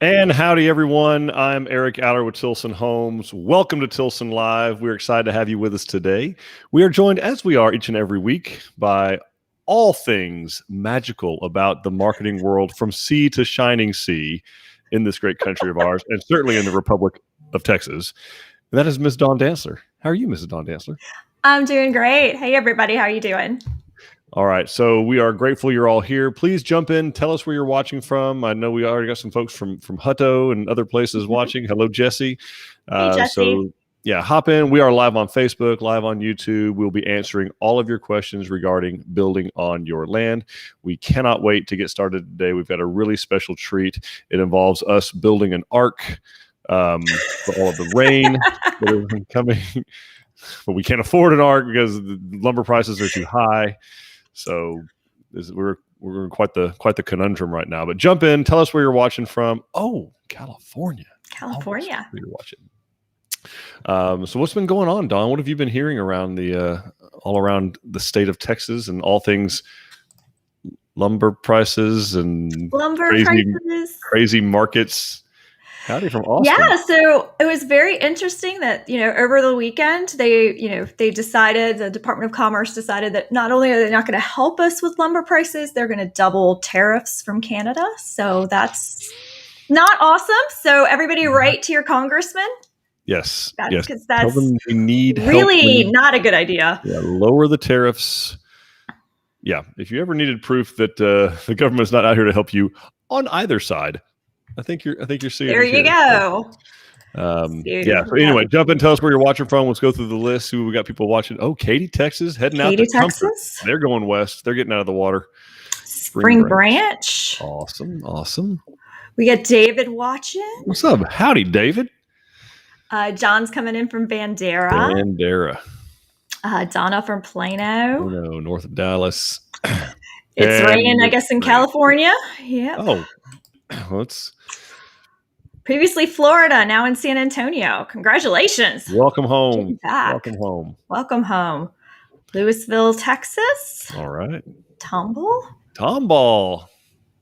And howdy, everyone. I'm Eric Aller with Tilson Homes. Welcome to Tilson Live. We're excited to have you with us today. We are joined, as we are each and every week, by all things magical about the marketing world from sea to shining sea in this great country of ours, and certainly in the Republic of Texas. And that is Ms. Dawn Dantzler. How are you, Mrs. Dawn Dantzler? I'm doing great. Hey, everybody. How are you doing? All right. So we are grateful you're all here. Please jump in. Tell us where you're watching from. I know we already got some folks from Hutto and other places watching. Hello, Jesse. Hey, Jesse. So, yeah, hop in. We are live on Facebook, live on YouTube. We'll be answering all of your questions regarding building on your land. We cannot wait to get started today. We've got a really special treat. It involves us building an ark for all of the rain that is coming. But we can't afford an ark because the lumber prices are too high. So we're in quite the conundrum right now. But jump in, tell us where you're watching from. Oh, California. California. Where you're watching. So what's been going on, Dawn? What have you been hearing around the all around the state of Texas and all things lumber prices and crazy markets? Howdy from Austin. Yeah, so it was very interesting that, over the weekend, they decided, the Department of Commerce decided that not only are they not going to help us with lumber prices, they're going to double tariffs from Canada. So that's not awesome. So everybody write to your congressman. Yes. Because that's we need really help. Not a good idea. Yeah, lower the tariffs. Yeah, if you ever needed proof that the government is not out here to help you on either side, I think you're seeing. There you go. Yeah. So anyway, jump in. Tell us where you're watching from. Let's go through the list. See what we got people watching. Oh, Katy, Texas, heading out to Texas. Comfort. They're going west. They're getting out of the water. Spring Branch. Awesome. We got David watching. What's up? Howdy, David. John's coming in from Bandera. Donna from Plano. North of Dallas. It's raining, I guess, in California. Yeah. Oh. Well, it's previously Florida, now in San Antonio. Congratulations. Welcome home. Welcome home. Louisville, Texas. All right. Tomball.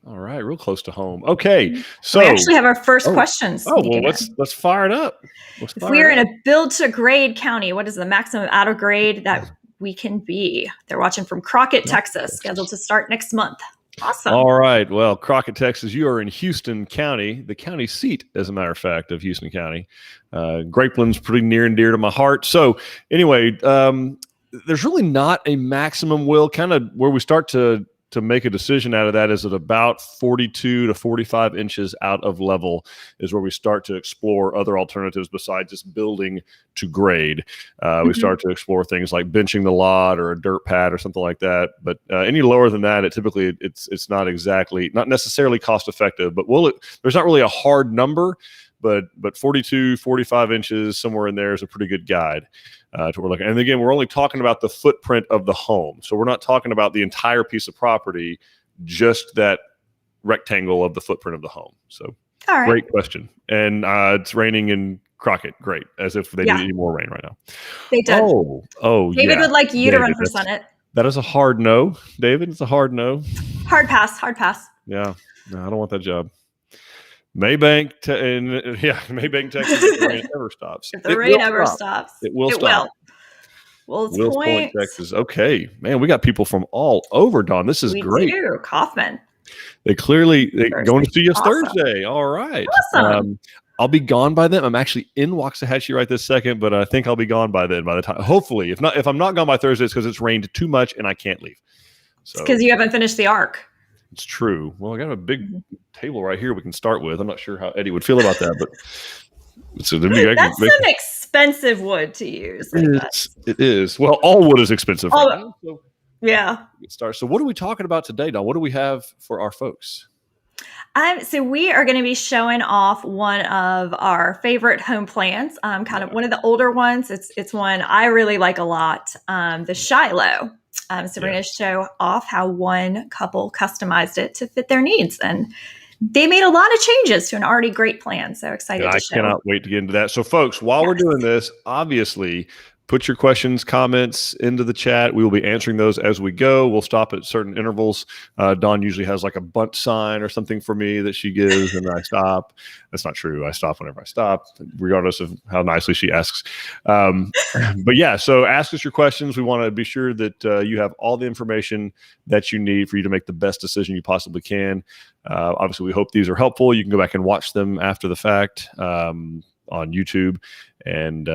All right, real close to home. Okay, so we actually have our first questions. Oh, well, let's fire it up. If we are in a build to grade county, what is the maximum out of grade that we can be? They're watching from Crockett, Texas, scheduled to start next month. Awesome. All right. Well, Crockett, Texas, you are in Houston County, the county seat, as a matter of fact, of Houston County. Grapeland's pretty near and dear to my heart. So anyway, there's really not a maximum, Will. Kind of where we start to make a decision out of that is at about 42 to 45 inches out of level is where we start to explore other alternatives besides just building to grade. We start to explore things like benching the lot or a dirt pad or something like that. But any lower than that, it's not necessarily cost effective. But there's not really a hard number. But 42, 45 inches, somewhere in there is a pretty good guide to what we're looking at. And again, we're only talking about the footprint of the home. So we're not talking about the entire piece of property, just that rectangle of the footprint of the home. So Great question. And it's raining in Crockett. Great. As if they need any more rain right now. They do. Oh, David would like you to run for Senate. That is a hard no, David. It's a hard no. Hard pass. Yeah. No, I don't want that job. Maybank, Texas, if the rain ever stops. If the rain ever stops. It will stop. Well, it's Wills Point, Texas. Okay. Man, we got people from all over, Dawn. This is great. We do. Kaufman. They're going to see us Thursday. All right. Awesome. I'll be gone by then. I'm actually in Waxahachie right this second, but I think I'll be gone by then by the time. Hopefully. If I'm not gone by Thursday, it's because it's rained too much and I can't leave. So it's because you haven't finished the arc. It's true. Well, I got a big table right here we can start with. I'm not sure how Eddie would feel about that, but that's some expensive wood to use. It is. Well, all wood is expensive. Yeah. So what are we talking about today, Don? What do we have for our folks? So we are going to be showing off one of our favorite home plans, kind of one of the older ones. It's one I really like a lot, the Shiloh. So we're going to show off how one couple customized it to fit their needs. And they made a lot of changes to an already great plan. So excited to show. I cannot wait to get into that. So folks, while we're doing this, obviously, Put your questions, comments into the chat. We will be answering those as we go. We'll stop at certain intervals. Dawn usually has like a bunt sign or something for me that she gives, and I stop. That's not true. I stop whenever I stop, regardless of how nicely she asks. But yeah, so ask us your questions. We want to be sure that you have all the information that you need for you to make the best decision you possibly can. Obviously, we hope these are helpful. You can go back and watch them after the fact on YouTube and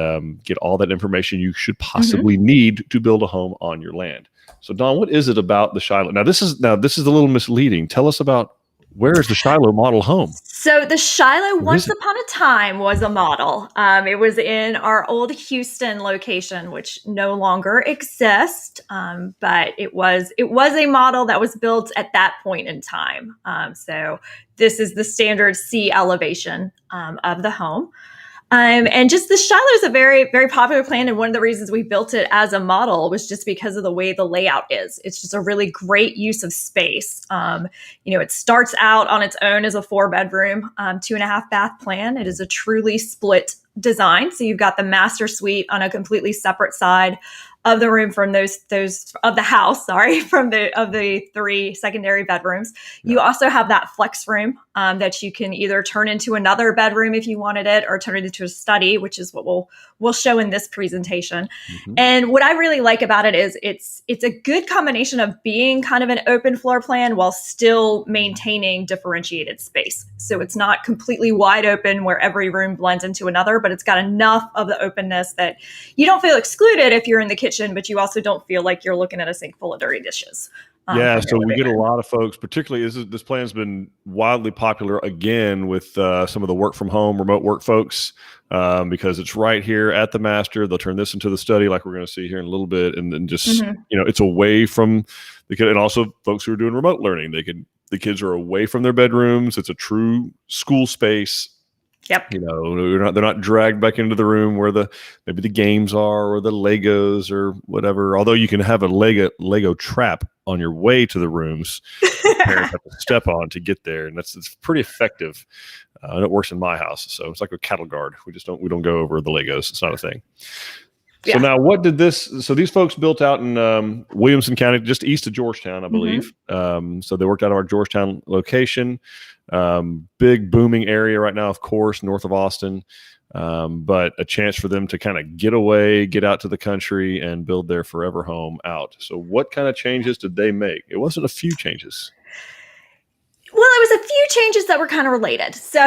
get all that information you should possibly need to build a home on your land. So, Dawn, what is it about the Shiloh? Now, this is a little misleading. Tell us about, where is the Shiloh model home? So the Shiloh, once upon a time, was a model. It was in our old Houston location, which no longer exists. But it was a model that was built at that point in time. So this is the standard C elevation of the home. And just the Shiloh is a very, very popular plan. And one of the reasons we built it as a model was just because of the way the layout is. It's just a really great use of space. It starts out on its own as a 4-bedroom, 2.5 bath plan. It is a truly split design. So you've got the master suite on a completely separate side of the room from those of the house, from the 3 secondary bedrooms. Yeah. You also have that flex room that you can either turn into another bedroom if you wanted it, or turn it into a study, which is what we'll show in this presentation. And what I really like about it is it's a good combination of being kind of an open floor plan while still maintaining differentiated space. So it's not completely wide open where every room blends into another, but it's got enough of the openness that you don't feel excluded if you're in the kitchen, but you also don't feel like you're looking at a sink full of dirty dishes. Yeah, so we get a lot of folks, particularly this plan's been wildly popular again with some of the work from home, remote work folks, because it's right here at the master. They'll turn this into the study, like we're going to see here in a little bit, and then just it's away from the kid, and also folks who are doing remote learning. The kids are away from their bedrooms. It's a true school space. Yep. They're not dragged back into the room where maybe the games are or the Legos or whatever. Although you can have a Lego trap on your way to the rooms, parents have to step on to get there, and it's pretty effective. And it works in my house, so it's like a cattle guard. We don't go over the Legos. It's not a thing. Yeah. So now, so these folks built out in Williamson County, just east of Georgetown, I believe. So they worked out of our Georgetown location. Big booming area right now, of course, north of Austin, but a chance for them to kind of get away, get out to the country, and build their forever home out. So what kind of changes did they make? It wasn't a few changes. Well, it was a few changes that were kind of related. So,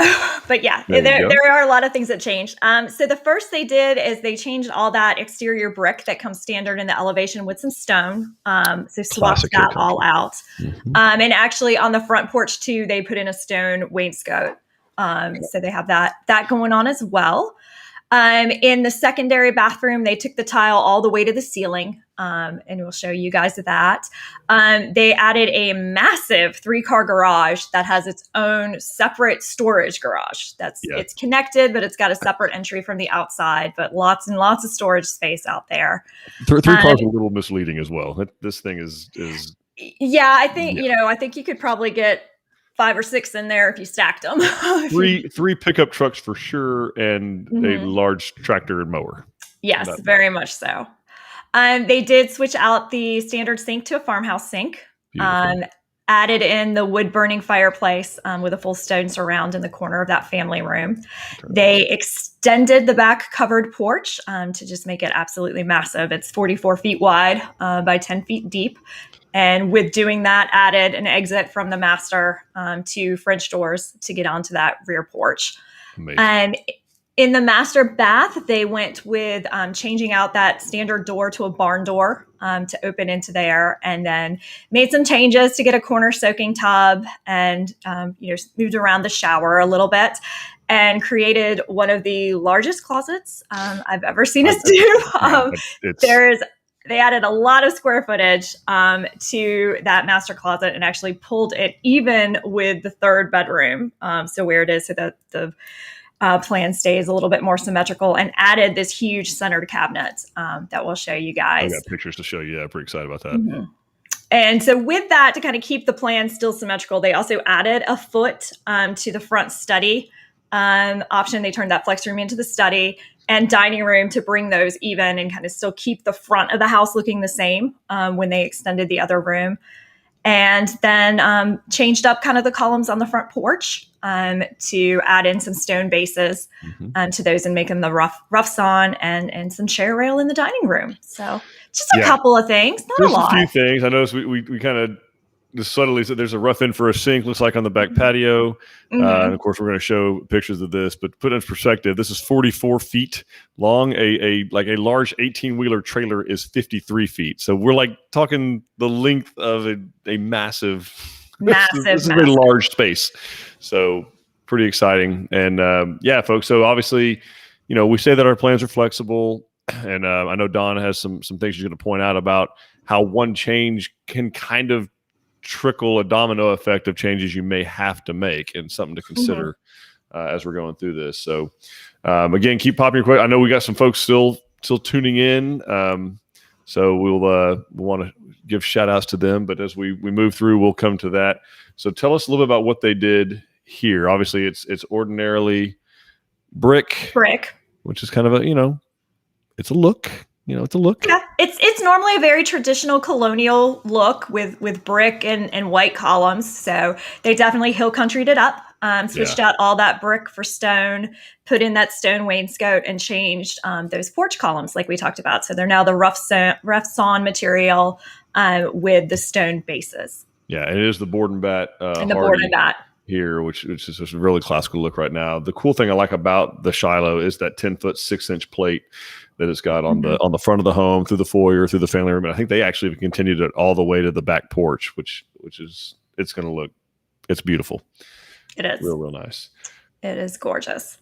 but yeah, there are a lot of things that changed. So the first they did is they changed all that exterior brick that comes standard in the elevation with some stone. So swapped that all out. And actually on the front porch too, they put in a stone wainscot. So they have that going on as well. In the secondary bathroom, they took the tile all the way to the ceiling, and we'll show you guys that. They added a massive 3-car garage that has its own separate storage garage. It's connected, but it's got a separate entry from the outside, but lots and lots of storage space out there. 3 cars are a little misleading as well. This thing is. Yeah, I think, I think you could probably get 5 or 6 in there if you stacked them. three pickup trucks for sure, and a large tractor and mower. Yes, very much so. They did switch out the standard sink to a farmhouse sink. Added in the wood burning fireplace with a full stone surround in the corner of that family room. They extended the back covered porch to just make it absolutely massive. It's 44 feet wide by 10 feet deep. And with doing that, added an exit from the master to French doors to get onto that rear porch. Amazing. And in the master bath, they went with changing out that standard door to a barn door to open into there, and then made some changes to get a corner soaking tub, and moved around the shower a little bit, and created one of the largest closets I've ever seen us do. They added a lot of square footage to that master closet, and actually pulled it even with the 3rd bedroom. So where it is, so that the plan stays a little bit more symmetrical, and added this huge centered cabinet that we'll show you guys. I got pictures to show you. I'm pretty excited about that. And so with that, to kind of keep the plan still symmetrical, they also added a foot to the front study option. They turned that flex room into the study, and dining room to bring those even and kind of still keep the front of the house looking the same when they extended the other room. And then changed up kind of the columns on the front porch to add in some stone bases to those and make them the rough sawn and some chair rail in the dining room. So just a couple of things, not just a lot. A few things. I noticed we kind of just subtly said there's a rough end for a sink, looks like on the back patio. And of course, we're going to show pictures of this, but put it in perspective, this is 44 feet long. A large 18-wheeler trailer is 53 feet. So we're like talking the length of a massive, this is a large space. So pretty exciting. And folks. So obviously, we say that our plans are flexible, and I know Dawn has some things she's going to point out about how one change can kind of trickle a domino effect of changes you may have to make, and something to consider as we're going through this. So again, keep popping your question. I know we got some folks still tuning in. So we'll want to give shout outs to them, but as we move through, we'll come to that. So tell us a little bit about what they did here. Obviously it's ordinarily brick, which is kind of it's a look. It's a look. Yeah, it's normally a very traditional colonial look with brick and white columns. So they definitely hill countryed it up, switched out all that brick for stone, put in that stone wainscot, and changed those porch columns like we talked about. So they're now the rough sawn material with the stone bases. Yeah, and it is the board and bat. And the board and bat here, which is just a really classical look right now. The cool thing I like about the Shiloh is that 10-foot 6-inch plate that it's got on the front of the home, through the foyer, through the family room. And I think they actually have continued it all the way to the back porch, which is, it's going to look, it's beautiful. It is real nice. It is gorgeous.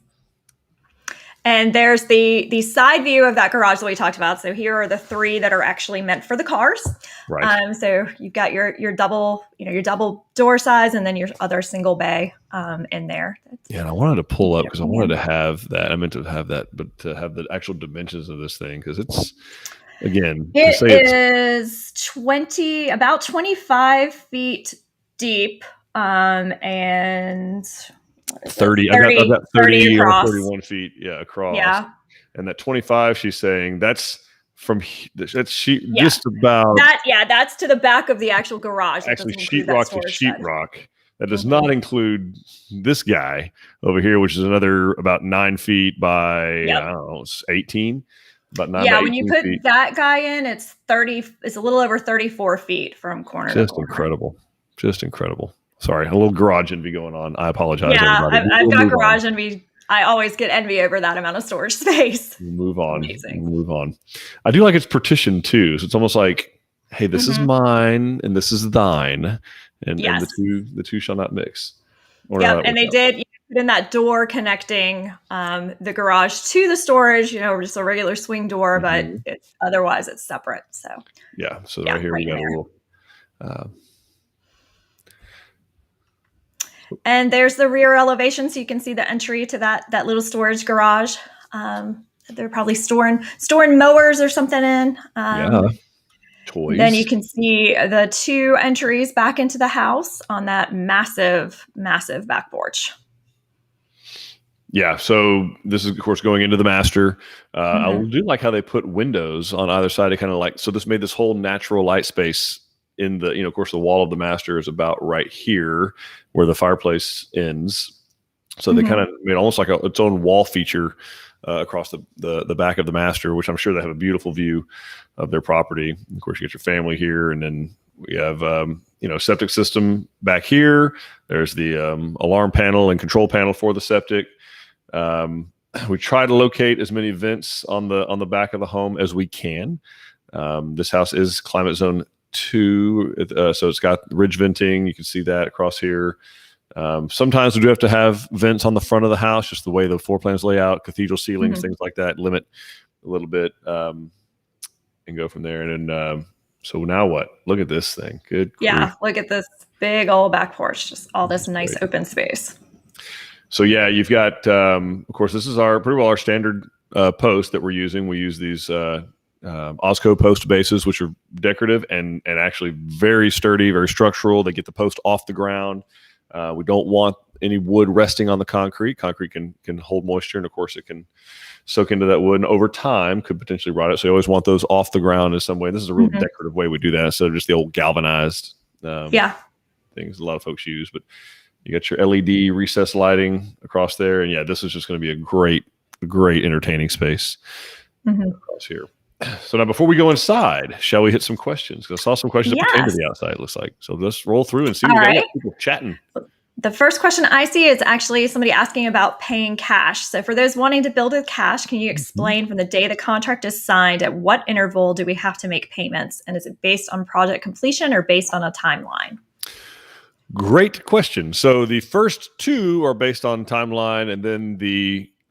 And there's the side view of that garage that we talked about. So here are the three that are actually meant for the cars. Right. So you've got your double, your double door size, and then your other single bay in there. And I wanted to pull up because I wanted to have that. I meant to have that, but to have the actual dimensions of this thing, because it's, again, it is about 25 feet deep, and 30. I got 30 or 31 feet, across. Yeah. And that 25, she's saying just about that. That's to the back of the actual garage. Actually, sheetrock to sheetrock. That does not include this guy over here, which is another about 9 feet by I don't know, 18. About 9. Yeah, when you put that guy in, it's 30. It's a little over 34 feet from corner to corner. Just incredible. Sorry, a little garage envy going on. I apologize. Yeah, I've got garage envy. I always get envy over that amount of storage space. We'll move on. Amazing. We'll move on. I do like it's partitioned too. So it's almost like, hey, this is mine and this is thine. And the two shall not mix. And they did put in that door connecting the garage to the storage, just a regular swing door, but otherwise it's separate. So right here we got a little and there's the rear elevation, so you can see the entry to that little storage garage. They're probably storing mowers or something in. Toys. Then you can see the two entries back into the house on that massive back porch. Yeah, so this is, of course, going into the master. I do like how they put windows on either side. Kind of so this made this whole natural light space in the, of course, the wall of the master is about right here where the fireplace ends. So they kind of made almost like its own wall feature across the back of the master, which I'm sure they have a beautiful view of their property. Of course, you get your family here, and then we have, septic system back here. There's the alarm panel and control panel for the septic. We try to locate as many vents on the back of the home as we can. This house is climate zone 2, so it's got ridge venting. You can see that across here. Sometimes we do have to have vents on the front of the house, just the way the floor plans lay out, cathedral ceilings, things like that, limit a little bit, and go from there. And then, so now what? Look at this thing. Good. Yeah. Look at this big old back porch, just all this nice open space. So you've got, of course, this is pretty well our standard post that we're using. We use these Osco post bases, which are decorative and actually very sturdy, very structural. They get the post off the ground. We don't want any wood resting on the concrete. Concrete can hold moisture, and of course it can soak into that wood, and over time could potentially rot it. So you always want those off the ground in some way. This is a real decorative way we do that instead of just the old galvanized things a lot of folks use. But you got your LED recessed lighting across there, and this is just going to be a great entertaining space across here. So now, before we go inside, shall we hit some questions? Because I saw some questions that pertain to the outside, it looks like. So let's roll through and see what we got people chatting. The first question I see is actually somebody asking about paying cash. So for those wanting to build with cash, can you explain from the day the contract is signed, at what interval do we have to make payments? And is it based on project completion or based on a timeline? Great question. So the first two are based on timeline, and then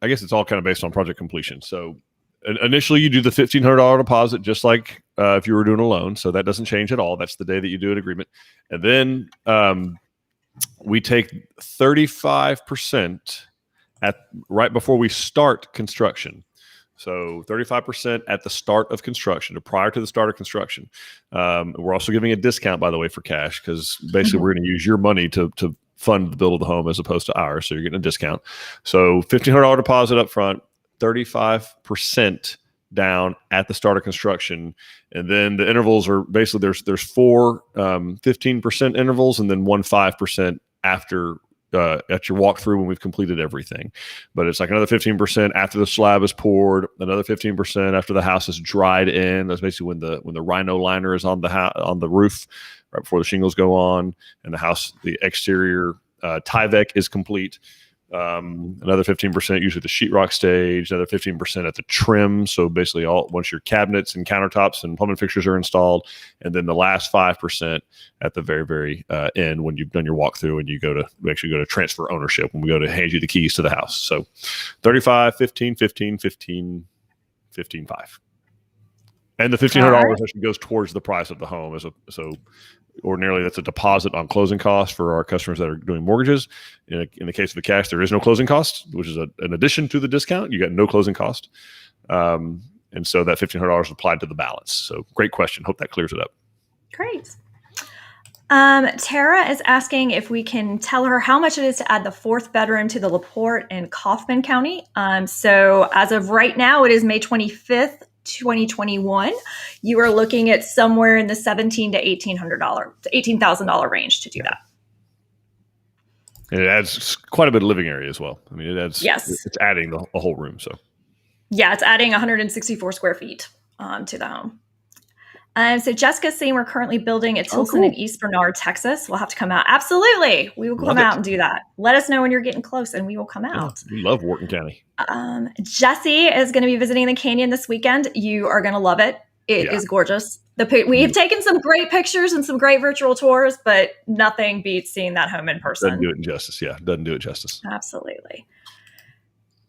I guess it's all kind of based on project completion. So initially, you do the $1,500 deposit, just like if you were doing a loan. So that doesn't change at all. That's the day that you do an agreement. And then we take 35% right before we start construction. So 35% at the start of construction, or prior to the start of construction. We're also giving a discount, by the way, for cash, because basically we're going to use your money to fund the build of the home as opposed to ours. So you're getting a discount. So $1,500 deposit up front, 35% down at the start of construction. And then the intervals are basically there's four 15% intervals, and then 5% after at your walkthrough when we've completed everything. But it's like another 15% after the slab is poured, another 15% after the house is dried in. That's basically when the rhino liner is on the roof, right before the shingles go on, and the exterior Tyvek is complete. Another 15% usually the sheetrock stage, another 15% at the trim. So basically once your cabinets and countertops and plumbing fixtures are installed, and then the last 5% at the very, very end when you've done your walkthrough and we actually go to transfer ownership, when we go to hand you the keys to the house. So 35, 15, 15, 15, 15, 5. And the $1,500 actually goes towards the price of the home. So ordinarily, that's a deposit on closing costs for our customers that are doing mortgages. In the case of the cash, there is no closing cost, which is an addition to the discount. You got no closing cost. And so that $1,500 is applied to the balance. So great question. Hope that clears it up. Great. Tara is asking if we can tell her how much it is to add the 4th bedroom to the LaPorte in Kaufman County. So as of right now, it is May 25th. 2021, you are looking at somewhere in the $1,700 to $18,000 range to do that. And it adds quite a bit of living area as well. I mean, it adds. Yes, it's adding a whole room. So it's adding 164 square feet to the home. So Jessica's saying we're currently building at Tilson in East Bernard, Texas. We'll have to come out. Absolutely. We will come out and do that. Let us know when you're getting close and we will come out. We love Wharton County. Jesse is going to be visiting the canyon this weekend. You are going to love it. It is gorgeous. We've taken some great pictures and some great virtual tours, but nothing beats seeing that home in person. Doesn't do it justice. Yeah, doesn't do it justice. Absolutely.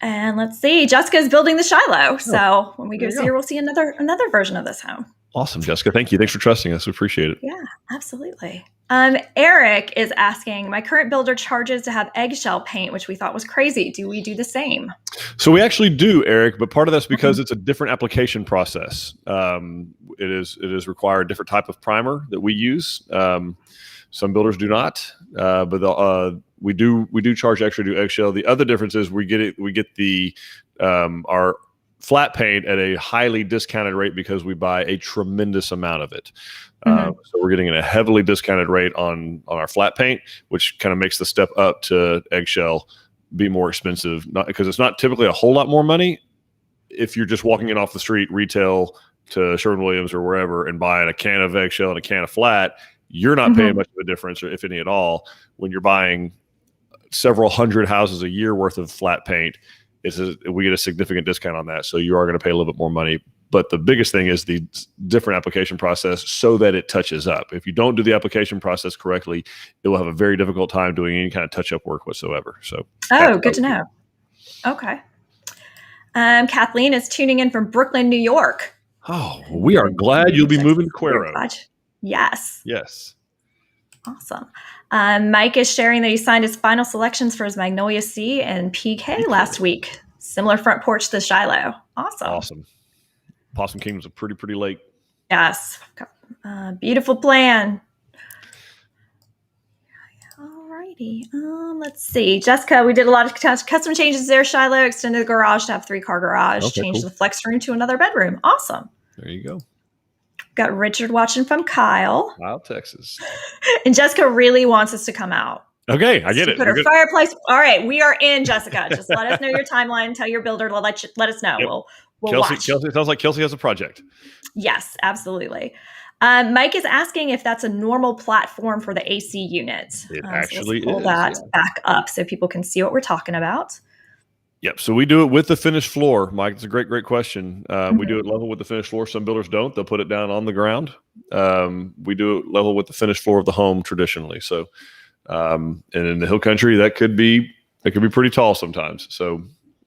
And let's see. Jessica's building the Shiloh. So when we go see her, we'll see another version of this home. Awesome, Jessica. Thank you. Thanks for trusting us. We appreciate it. Yeah, absolutely. Eric is asking, my current builder charges to have eggshell paint, which we thought was crazy. Do we do the same? So we actually do, Eric, but part of that's because it's a different application process. It is required a different type of primer that we use. Some builders do not, but we do charge extra to eggshell. The other difference is we get the our flat paint at a highly discounted rate because we buy a tremendous amount of it. So we're getting a heavily discounted rate on our flat paint, which kind of makes the step up to eggshell be more expensive. Not because it's not typically a whole lot more money if you're just walking in off the street, retail to Sherwin-Williams or wherever, and buying a can of eggshell and a can of flat. You're not paying much of a difference, or if any at all, when you're buying several hundred houses a year worth of flat paint. We get a significant discount on that. So you are going to pay a little bit more money. But the biggest thing is the different application process so that it touches up. If you don't do the application process correctly, it will have a very difficult time doing any kind of touch-up work whatsoever. So, good to know. Okay. Kathleen is tuning in from Brooklyn, New York. Oh, we are glad you'll be moving to Cuero. Yes. Yes. Awesome. Mike is sharing that he signed his final selections for his Magnolia C and PK last week. Similar front porch to the Shiloh. Awesome. Possum Kingdom's a pretty lake. Yes. Beautiful plan. Alrighty. Let's see. Jessica, we did a lot of custom changes there. Shiloh extended the garage to have 3-car garage. Okay, changed cool. the flex room to another bedroom. Awesome. There you go. Got Richard watching from Kyle. Wow, Texas. And Jessica really wants us to come out. Okay, I get it. Put her fireplace. All right, we are in, Jessica. Just let us know your timeline. Tell your builder. Let us know. Yep. We'll watch. Kelsey, it sounds like Kelsey has a project. Yes, absolutely. Mike is asking if that's a normal platform for the AC unit. It actually so let's pull that back up so people can see what we're talking about. Yep. So we do it with the finished floor, Mike. It's a great question. We do it level with the finished floor. Some builders don't. They'll put it down on the ground. We do it level with the finished floor of the home traditionally. So, and in the hill country, that could be pretty tall sometimes. So,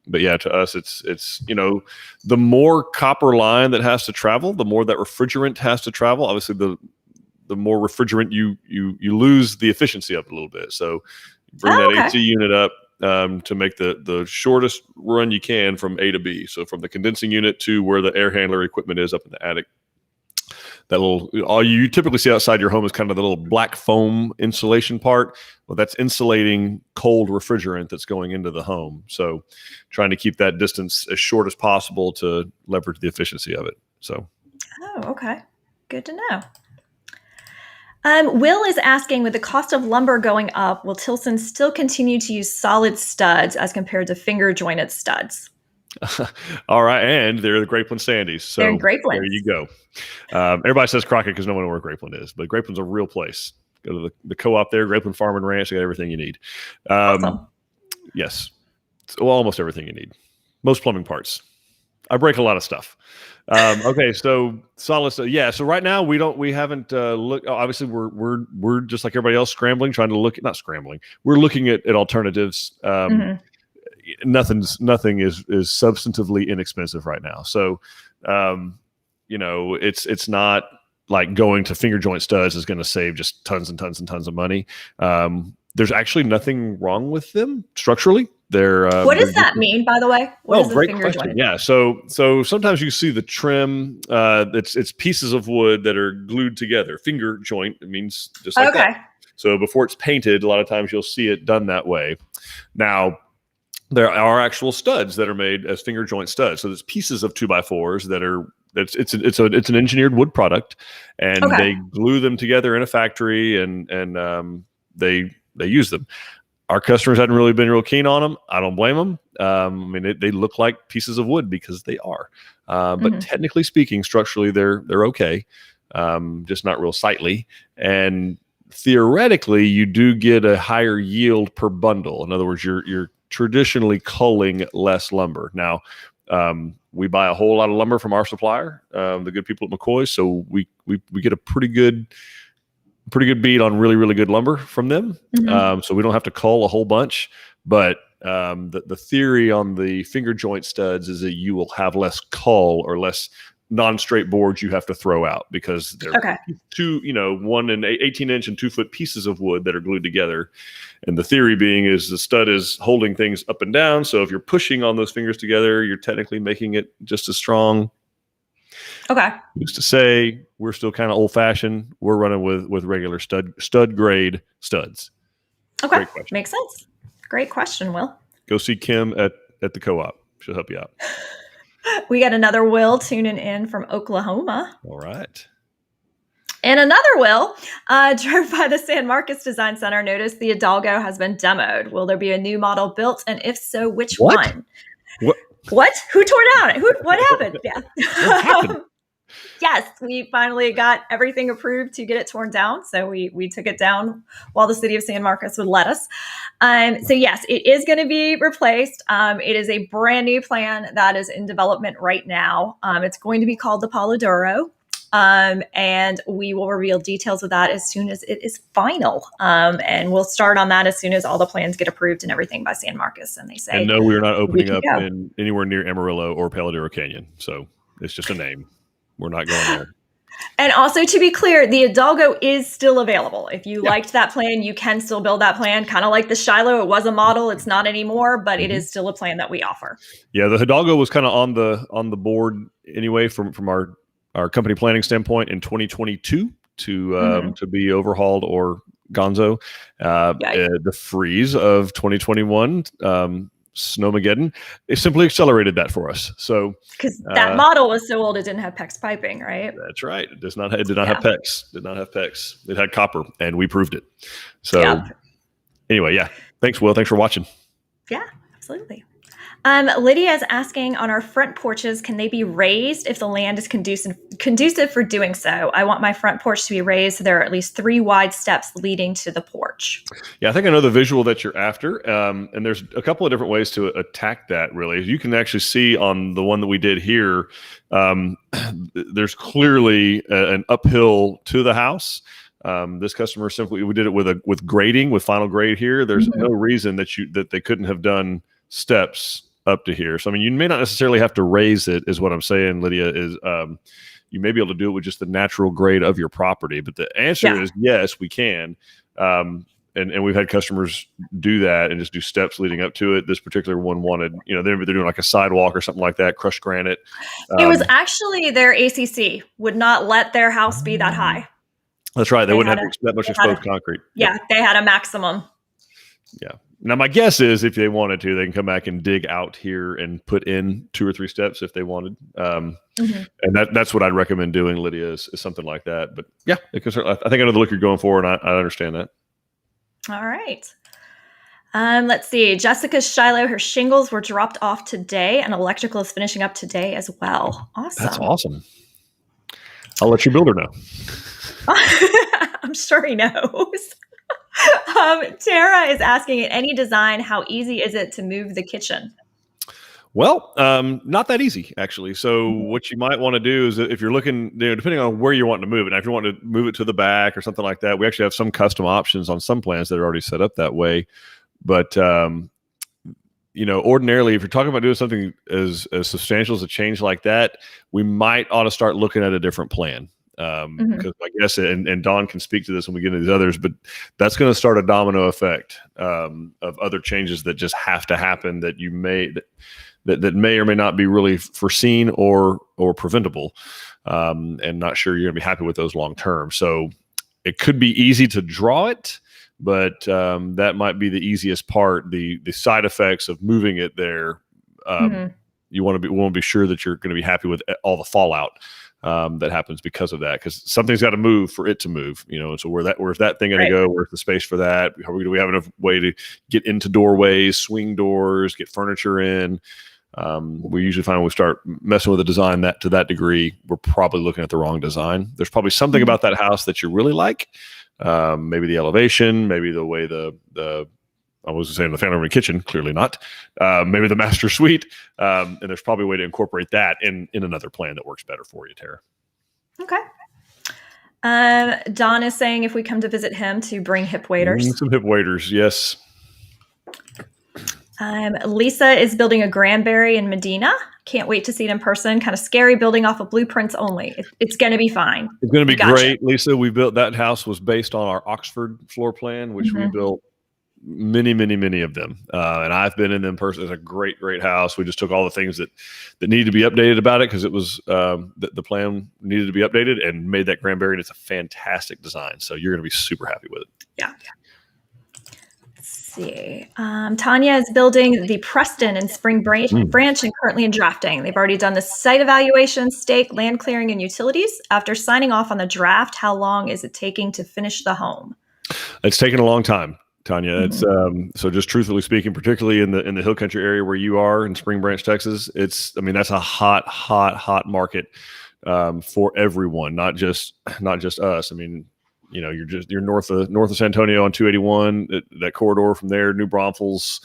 but yeah, to us, it's the more copper line that has to travel, the more that refrigerant has to travel. Obviously, the more refrigerant you lose the efficiency of it a little bit. So, bring that AC unit up to make the shortest run you can from A to B. So, from the condensing unit to where the air handler equipment is up in the attic. That all you typically see outside your home is kind of the little black foam insulation part. Well, that's insulating cold refrigerant that's going into the home. So trying to keep that distance as short as possible to leverage the efficiency of it. So. Oh, okay. Good to know. Will is asking, with the cost of lumber going up, will Tilson still continue to use solid studs as compared to finger jointed studs? All right, and they're the Grapeland Sandies. So they're Grapeland. There you go. Everybody says Crockett because no one knows where Grapeland is, but Grapeland's a real place. Go to the co-op there, Grapeland Farm and Ranch. You got everything you need. Awesome. Yes, well, almost everything you need. Most plumbing parts. I break a lot of stuff. Okay, so solid. So right now we haven't looked. Obviously, we're just like everybody else, scrambling, trying to look. Not scrambling. We're looking at alternatives. Nothing is substantively inexpensive right now. So, it's not like going to finger joint studs is going to save just tons and tons and tons of money. There's actually nothing wrong with them structurally. What does that mean, by the way? What is great finger question. joint? Yeah. So sometimes you see the trim. It's pieces of wood that are glued together. Finger joint, it means just like that. So before it's painted, a lot of times you'll see it done that way. Now, there are actual studs that are made as finger joint studs. So there's pieces of 2x4s that are it's an engineered wood product, and they glue them together in a factory, and they use them. Our customers hadn't really been real keen on them. I don't blame them. I mean, they look like pieces of wood because they are. But technically speaking, structurally, they're okay, just not real sightly. And theoretically, you do get a higher yield per bundle. In other words, you're traditionally culling less lumber. Now, we buy a whole lot of lumber from our supplier, the good people at McCoy's, so we get a pretty good beat on really, really good lumber from them. So we don't have to cull a whole bunch. But the theory on the finger joint studs is that you will have less cull or less non-straight boards you have to throw out because they're 1 and 18-inch and 2-foot pieces of wood that are glued together. And the theory being is the stud is holding things up and down. So if you're pushing on those fingers together, you're technically making it just as strong. Used to say we're still kind of old-fashioned. We're running with regular stud grade studs. Okay, makes sense. Great question, Will. Go see Kim at the co-op. She'll help you out. We got another Will tuning in from Oklahoma. All right. And another Will drove by the San Marcos Design Center, noticed the Hidalgo has been demoed. Will there be a new model built? And if so, which one? What? Who tore down? What happened? Yeah. What happened? Yes, we finally got everything approved to get it torn down. So we took it down while the city of San Marcos would let us. So yes, it is going to be replaced. It is a brand new plan that is in development right now. It's going to be called the Palo Duro. And we will reveal details of that as soon as it is final. And we'll start on that as soon as all the plans get approved and everything by San Marcos. And they say, and no, we are not opening up in anywhere near Amarillo or Palo Duro Canyon. So it's just a name. We're not going there. And also, to be clear, the Hidalgo is still available. If you liked that plan, you can still build that plan. Kind of like the Shiloh, it was a model. It's not anymore, but it is still a plan that we offer. Yeah, the Hidalgo was kind of on the board anyway from our company planning standpoint in 2022 to be overhauled or Gonzo. The freeze of 2021, Snowmageddon, it simply accelerated that for us. So because that model was so old, it didn't have PEX piping, right? That's right. It did not have PEX. Did not have PEX. It had copper, and we proved it. So anyway, yeah. Thanks, Will. Thanks for watching. Yeah, absolutely. Lydia is asking, on our front porches, can they be raised if the land is conducive for doing so? I want my front porch to be raised so there are at least 3 wide steps leading to the porch. Yeah, I think I know the visual that you're after. And there's a couple of different ways to attack that, really. You can actually see on the one that we did here, there's clearly an uphill to the house. This customer we did it with grading, with final grade here. There's no reason that they couldn't have done steps up to here. So, I mean, you may not necessarily have to raise it, is what I'm saying, Lydia, is you may be able to do it with just the natural grade of your property. But the answer is yes, we can. And we've had customers do that and just do steps leading up to it. This particular one wanted, they're doing like a sidewalk or something like that, crushed granite. It was actually their ACC would not let their house be that high. That's right. They wouldn't have that much exposed concrete. Yeah, they had a maximum. Yeah. Now, my guess is if they wanted to, they can come back and dig out here and put in 2 or 3 steps if they wanted. And that's what I'd recommend doing, Lydia, is something like that. But yeah, I think I know the look you're going for, and I understand that. All right. Let's see. Jessica's Shiloh, her shingles were dropped off today, and electrical is finishing up today as well. Awesome. That's awesome. I'll let your builder know. I'm sure he knows. Tara is asking, in any design, how easy is it to move the kitchen? Well, not that easy, actually. So what you might want to do is, if you're looking, depending on where you're wanting to move it, now if you want to move it to the back or something like that, we actually have some custom options on some plans that are already set up that way. But, ordinarily, if you're talking about doing something as substantial as a change like that, we might ought to start looking at a different plan. Because I guess, and Dawn can speak to this when we get into these others, but that's going to start a domino effect of other changes that just have to happen that you that may or may not be really foreseen or preventable, and not sure you're going to be happy with those long term. So it could be easy to draw it, but that might be the easiest part. The side effects of moving it there, you want to be sure that you're going to be happy with all the fallout that happens because of that, because something's got to move for it to move, and so where's that thing going to go? Where's the space for that? Do we have enough way to get into doorways, swing doors, get furniture in? We usually find when we start messing with the design to that degree, we're probably looking at the wrong design. There's probably something about that house that you really like. Maybe the elevation, maybe the way I was saying the family room and kitchen, clearly not. Maybe the master suite. And there's probably a way to incorporate that in another plan that works better for you, Tara. Okay. Don is saying if we come to visit him to bring hip waders. Some hip waders, yes. Lisa is building a Granbury in Medina. Can't wait to see it in person. Kind of scary building off of blueprints only. It's going to be fine. It's going to be great, Lisa. We built that house was based on our Oxford floor plan, which we built many of them. And I've been in them person. It's a great house. We just took all the things that needed to be updated about it, because it was the plan needed to be updated, and made that Granbury. And it's a fantastic design. So you're going to be super happy with it. Yeah. Let's see. Tanya is building the Preston in Spring Branch and currently in drafting. They've already done the site evaluation, stake, land clearing, and utilities. After signing off on the draft, how long is it taking to finish the home? It's taken a long time, Tanya. It's so just truthfully speaking, particularly in the Hill Country area where you are in Spring Branch, Texas, that's a hot market for everyone, not just us. I mean, you're north of San Antonio on 281, that corridor from there, New Braunfels,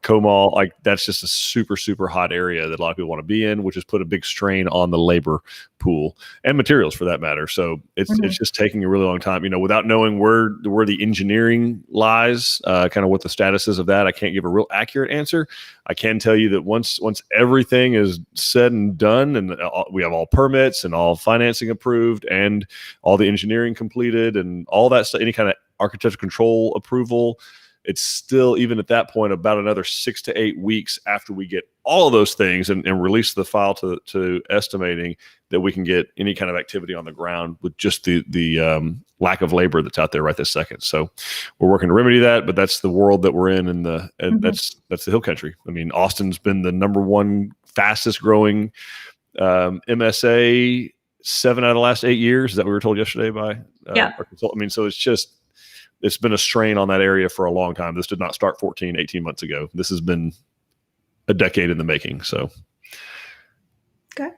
Comal, like that's just a super hot area that a lot of people want to be in, which has put a big strain on the labor pool and materials for that matter. So it's just taking a really long time, without knowing where the engineering lies, kind of what the status is of that. I can't give a real accurate answer. I can tell you that once everything is said and done, and we have all permits and all financing approved and all the engineering completed and all that stuff, any kind of architectural control approval, it's still, even at that point, about another 6 to 8 weeks after we get all of those things and release the file to estimating that we can get any kind of activity on the ground with just the lack of labor that's out there right this second. So we're working to remedy that, but that's the world that we're in, and that's the hill country. I mean, Austin's been the number one fastest growing MSA 7 out of the last 8 years that we were told yesterday by our consultant. I mean, so it's been a strain on that area for a long time. This did not start 14, 18 months ago. This has been a decade in the making. So. Okay.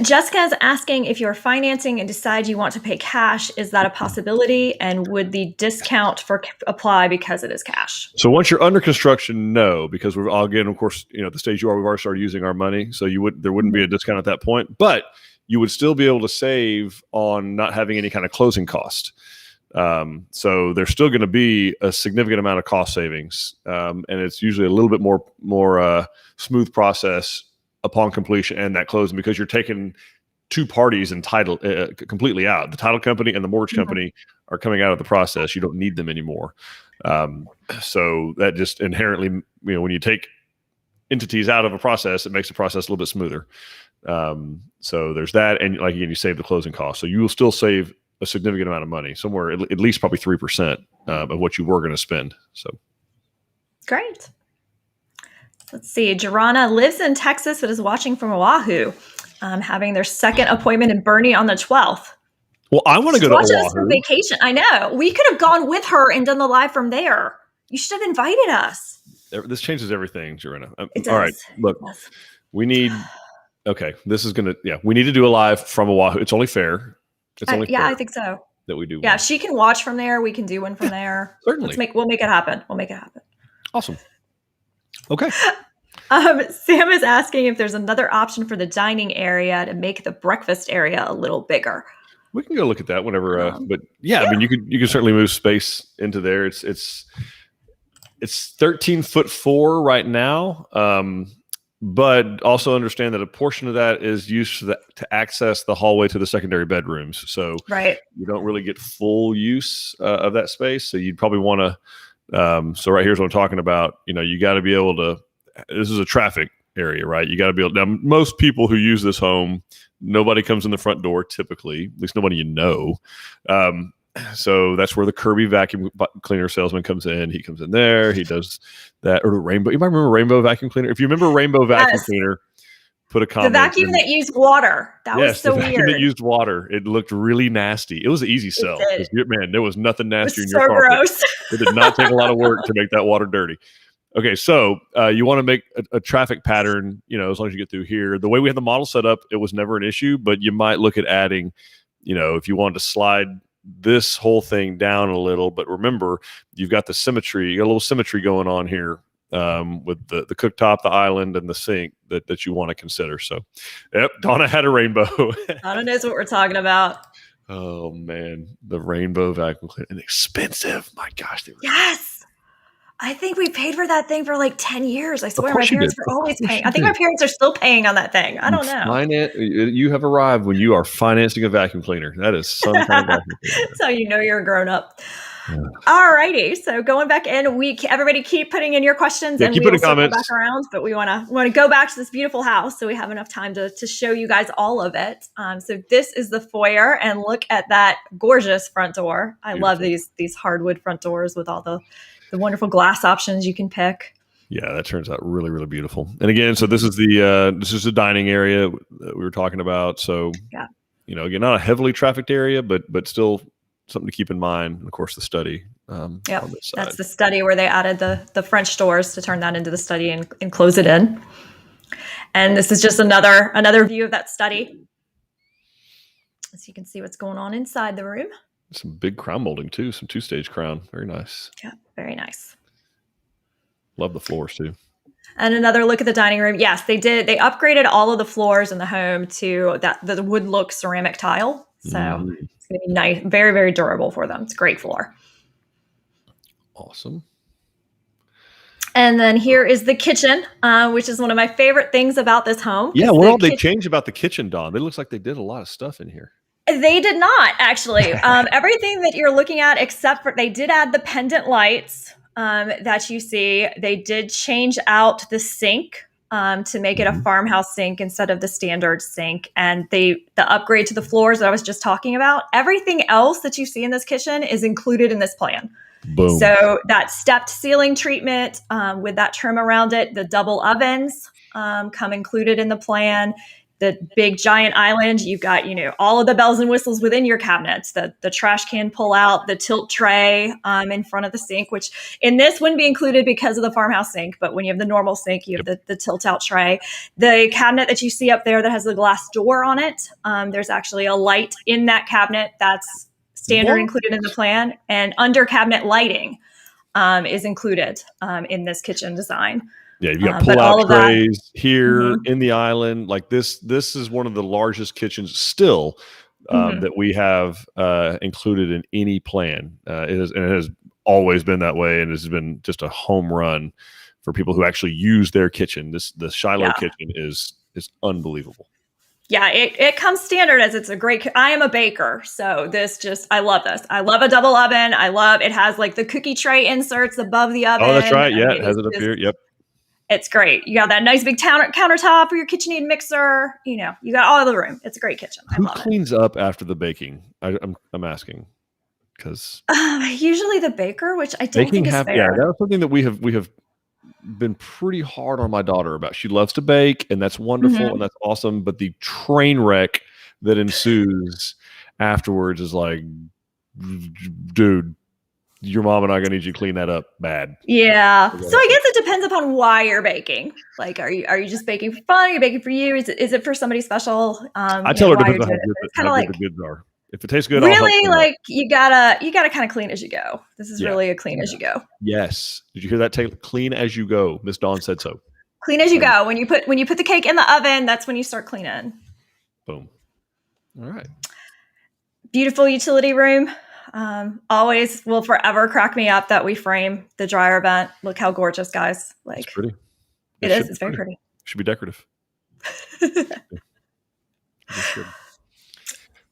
Jessica is asking, if you're financing and decide you want to pay cash, is that a possibility? And would the discount apply because it is cash? So once you're under construction, no, because we're all again, of course, at the stage you are, we've already started using our money. So there wouldn't be a discount at that point, but you would still be able to save on not having any kind of closing cost. So there's still going to be a significant amount of cost savings. And it's usually a little bit more smooth process upon completion and that closing, because you're taking two parties and title completely out. The title company and the mortgage company are coming out of the process. You don't need them anymore. So that just inherently, when you take entities out of a process, it makes the process a little bit smoother. So there's that. And like, again, you save the closing costs. So you will still save a significant amount of money, somewhere at least probably 3% of what you were going to spend. So great. Let's see. Jarana lives in Texas but is watching from Oahu, having their second appointment in Bernie on the 12th. Well, I want to go to Oahu. Us for vacation. I know. We could have gone with her and done the live from there. You should have invited us. This changes everything, Jarana. It does. All right. Look, we need. Okay, this is gonna. Yeah, we need to do a live from Oahu. It's only fair. It's only fair I think so. That we do. Yeah, if she can watch from there, we can do one from there. Certainly. We'll make it happen. We'll make it happen. Awesome. Okay. Sam is asking if there's another option for the dining area to make the breakfast area a little bigger. We can go look at that whenever. But yeah, I mean, you can certainly move space into there. It's 13'4" right now. But also understand that a portion of that is used to access the hallway to the secondary bedrooms. So you don't really get full use of that space. So you'd probably want to. So right here's what I'm talking about. You got to be able to. This is a traffic area, right? You got to be able. Now, most people who use this home, nobody comes in the front door typically. At least nobody you know. So that's where the Kirby vacuum cleaner salesman comes in. He comes in there. He does that. Or Rainbow. You might remember Rainbow vacuum cleaner. If you remember Rainbow vacuum cleaner, put a comment. The vacuum that used water. That was so weird. That used water. It looked really nasty. It was an easy sell. Man, there was nothing nasty in your carpet. Gross. It did not take a lot of work to make that water dirty. Okay, so you want to make a traffic pattern, as long as you get through here. The way we had the model set up, it was never an issue, but you might look at adding, if you wanted to slide this whole thing down a little. But remember, you've got the symmetry. You got a little symmetry going on here with the cooktop, the island, and the sink that you want to consider. So, yep, Donna had a rainbow. Donna knows what we're talking about. Oh, man, the rainbow vacuum cleaner. And expensive. My gosh. They were yes. I think we paid for that thing for like 10 years. I swear my parents were always paying. I think my parents are still paying on that thing. I don't know. You have arrived when you are financing a vacuum cleaner. That is some kind of vacuum cleaner. That's how you know you're a grown up. Yeah. All righty. So going back in, everybody keep putting in your questions and we'll circle back around, but we want to go back to this beautiful house so we have enough time to show you guys all of it. So this is the foyer, and look at that gorgeous front door. I love these hardwood front doors with all the wonderful glass options you can pick. Yeah, that turns out really, really beautiful. And again, so this is the dining area that we were talking about. So, again, not a heavily trafficked area, but still something to keep in mind. And of course, the study. Yeah, that's the study where they added the French doors to turn that into the study and close it in. And this is just another view of that study, so you can see what's going on inside the room. Some big crown molding too. Some 2-stage crown. Very nice. Yeah, very nice. Love the floors too. And another look at the dining room. Yes, they did. They upgraded all of the floors in the home to the wood look ceramic tile. So it's going to be nice, very, very durable for them. It's a great floor. Awesome. And then here is the kitchen, which is one of my favorite things about this home. Yeah, what all they changed about the kitchen, Dawn? It looks like they did a lot of stuff in here. They did not actually. Everything that you're looking at, except for they did add the pendant lights that you see. They did change out the sink to make it a farmhouse sink instead of the standard sink, and the upgrade to the floors that I was just talking about. Everything else that you see in this kitchen is included in this plan. Boom. So that stepped ceiling treatment with that trim around it, the double ovens come included in the plan. The big giant island, you've got, all of the bells and whistles within your cabinets, the trash can pull out, the tilt tray in front of the sink, which in this wouldn't be included because of the farmhouse sink. But when you have the normal sink, you have the tilt out tray. The cabinet that you see up there that has the glass door on it, there's actually a light in that cabinet that's standard included in the plan. And under cabinet lighting is included in this kitchen design. Yeah, you've got pull-out trays here in the island. Like this is one of the largest kitchens still that we have included in any plan. It has always been that way, and has been just a home run for people who actually use their kitchen. The Shiloh kitchen is unbelievable. Yeah, it comes standard as it's a great. I am a baker, so I love this. I love a double oven. It has like the cookie tray inserts above the oven. Oh, that's right. Yeah, it has it up here. Yep. It's great. You got that nice big countertop for your KitchenAid mixer. You got all of the room. It's a great kitchen. I love it. Who cleans up after the baking? I'm asking because usually the baker, which I don't think is fair. Yeah, that's something that we have been pretty hard on my daughter about. She loves to bake, and that's wonderful and that's awesome. But the train wreck that ensues afterwards is like, dude, your mom and I are going to need you to clean that up bad. Yeah. So I guess it depends upon why you're baking. Like, are you just baking for fun? Are you baking for you? Is it for somebody special? I tell her it depends on how good the goods are. If it tastes good, really, like you gotta kind of clean as you go. This is really a clean as you go. Yes. Did you hear that? Clean as you go. Miss Dawn said so. Clean as you go. When you put the cake in the oven, that's when you start cleaning. Boom. All right. Beautiful utility room. Always will forever crack me up that we frame the dryer vent. Look how gorgeous, guys. Like, it's pretty. It is. It's very pretty. Should be decorative.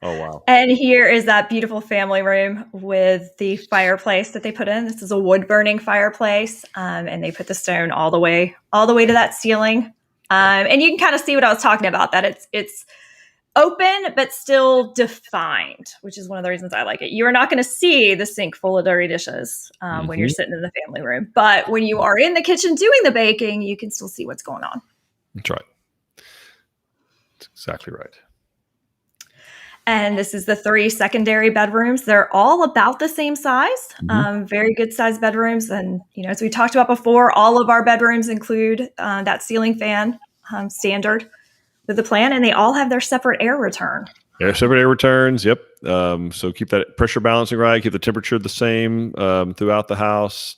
Oh, wow. And here is that beautiful family room with the fireplace that they put in. This is a wood burning fireplace. And they put the stone all the way to that ceiling. And you can kind of see what I was talking about, that it's open, but still defined, which is one of the reasons I like it. You're not going to see the sink full of dirty dishes when you're sitting in the family room. But when you are in the kitchen doing the baking, you can still see what's going on. That's right. That's exactly right. And this is the 3 secondary bedrooms. They're all about the same size, very good sized bedrooms. And, as we talked about before, all of our bedrooms include that ceiling fan standard with the plan, and they all have their separate air return. Yeah, separate air returns. Yep. So keep that pressure balancing right. Keep the temperature the same throughout the house.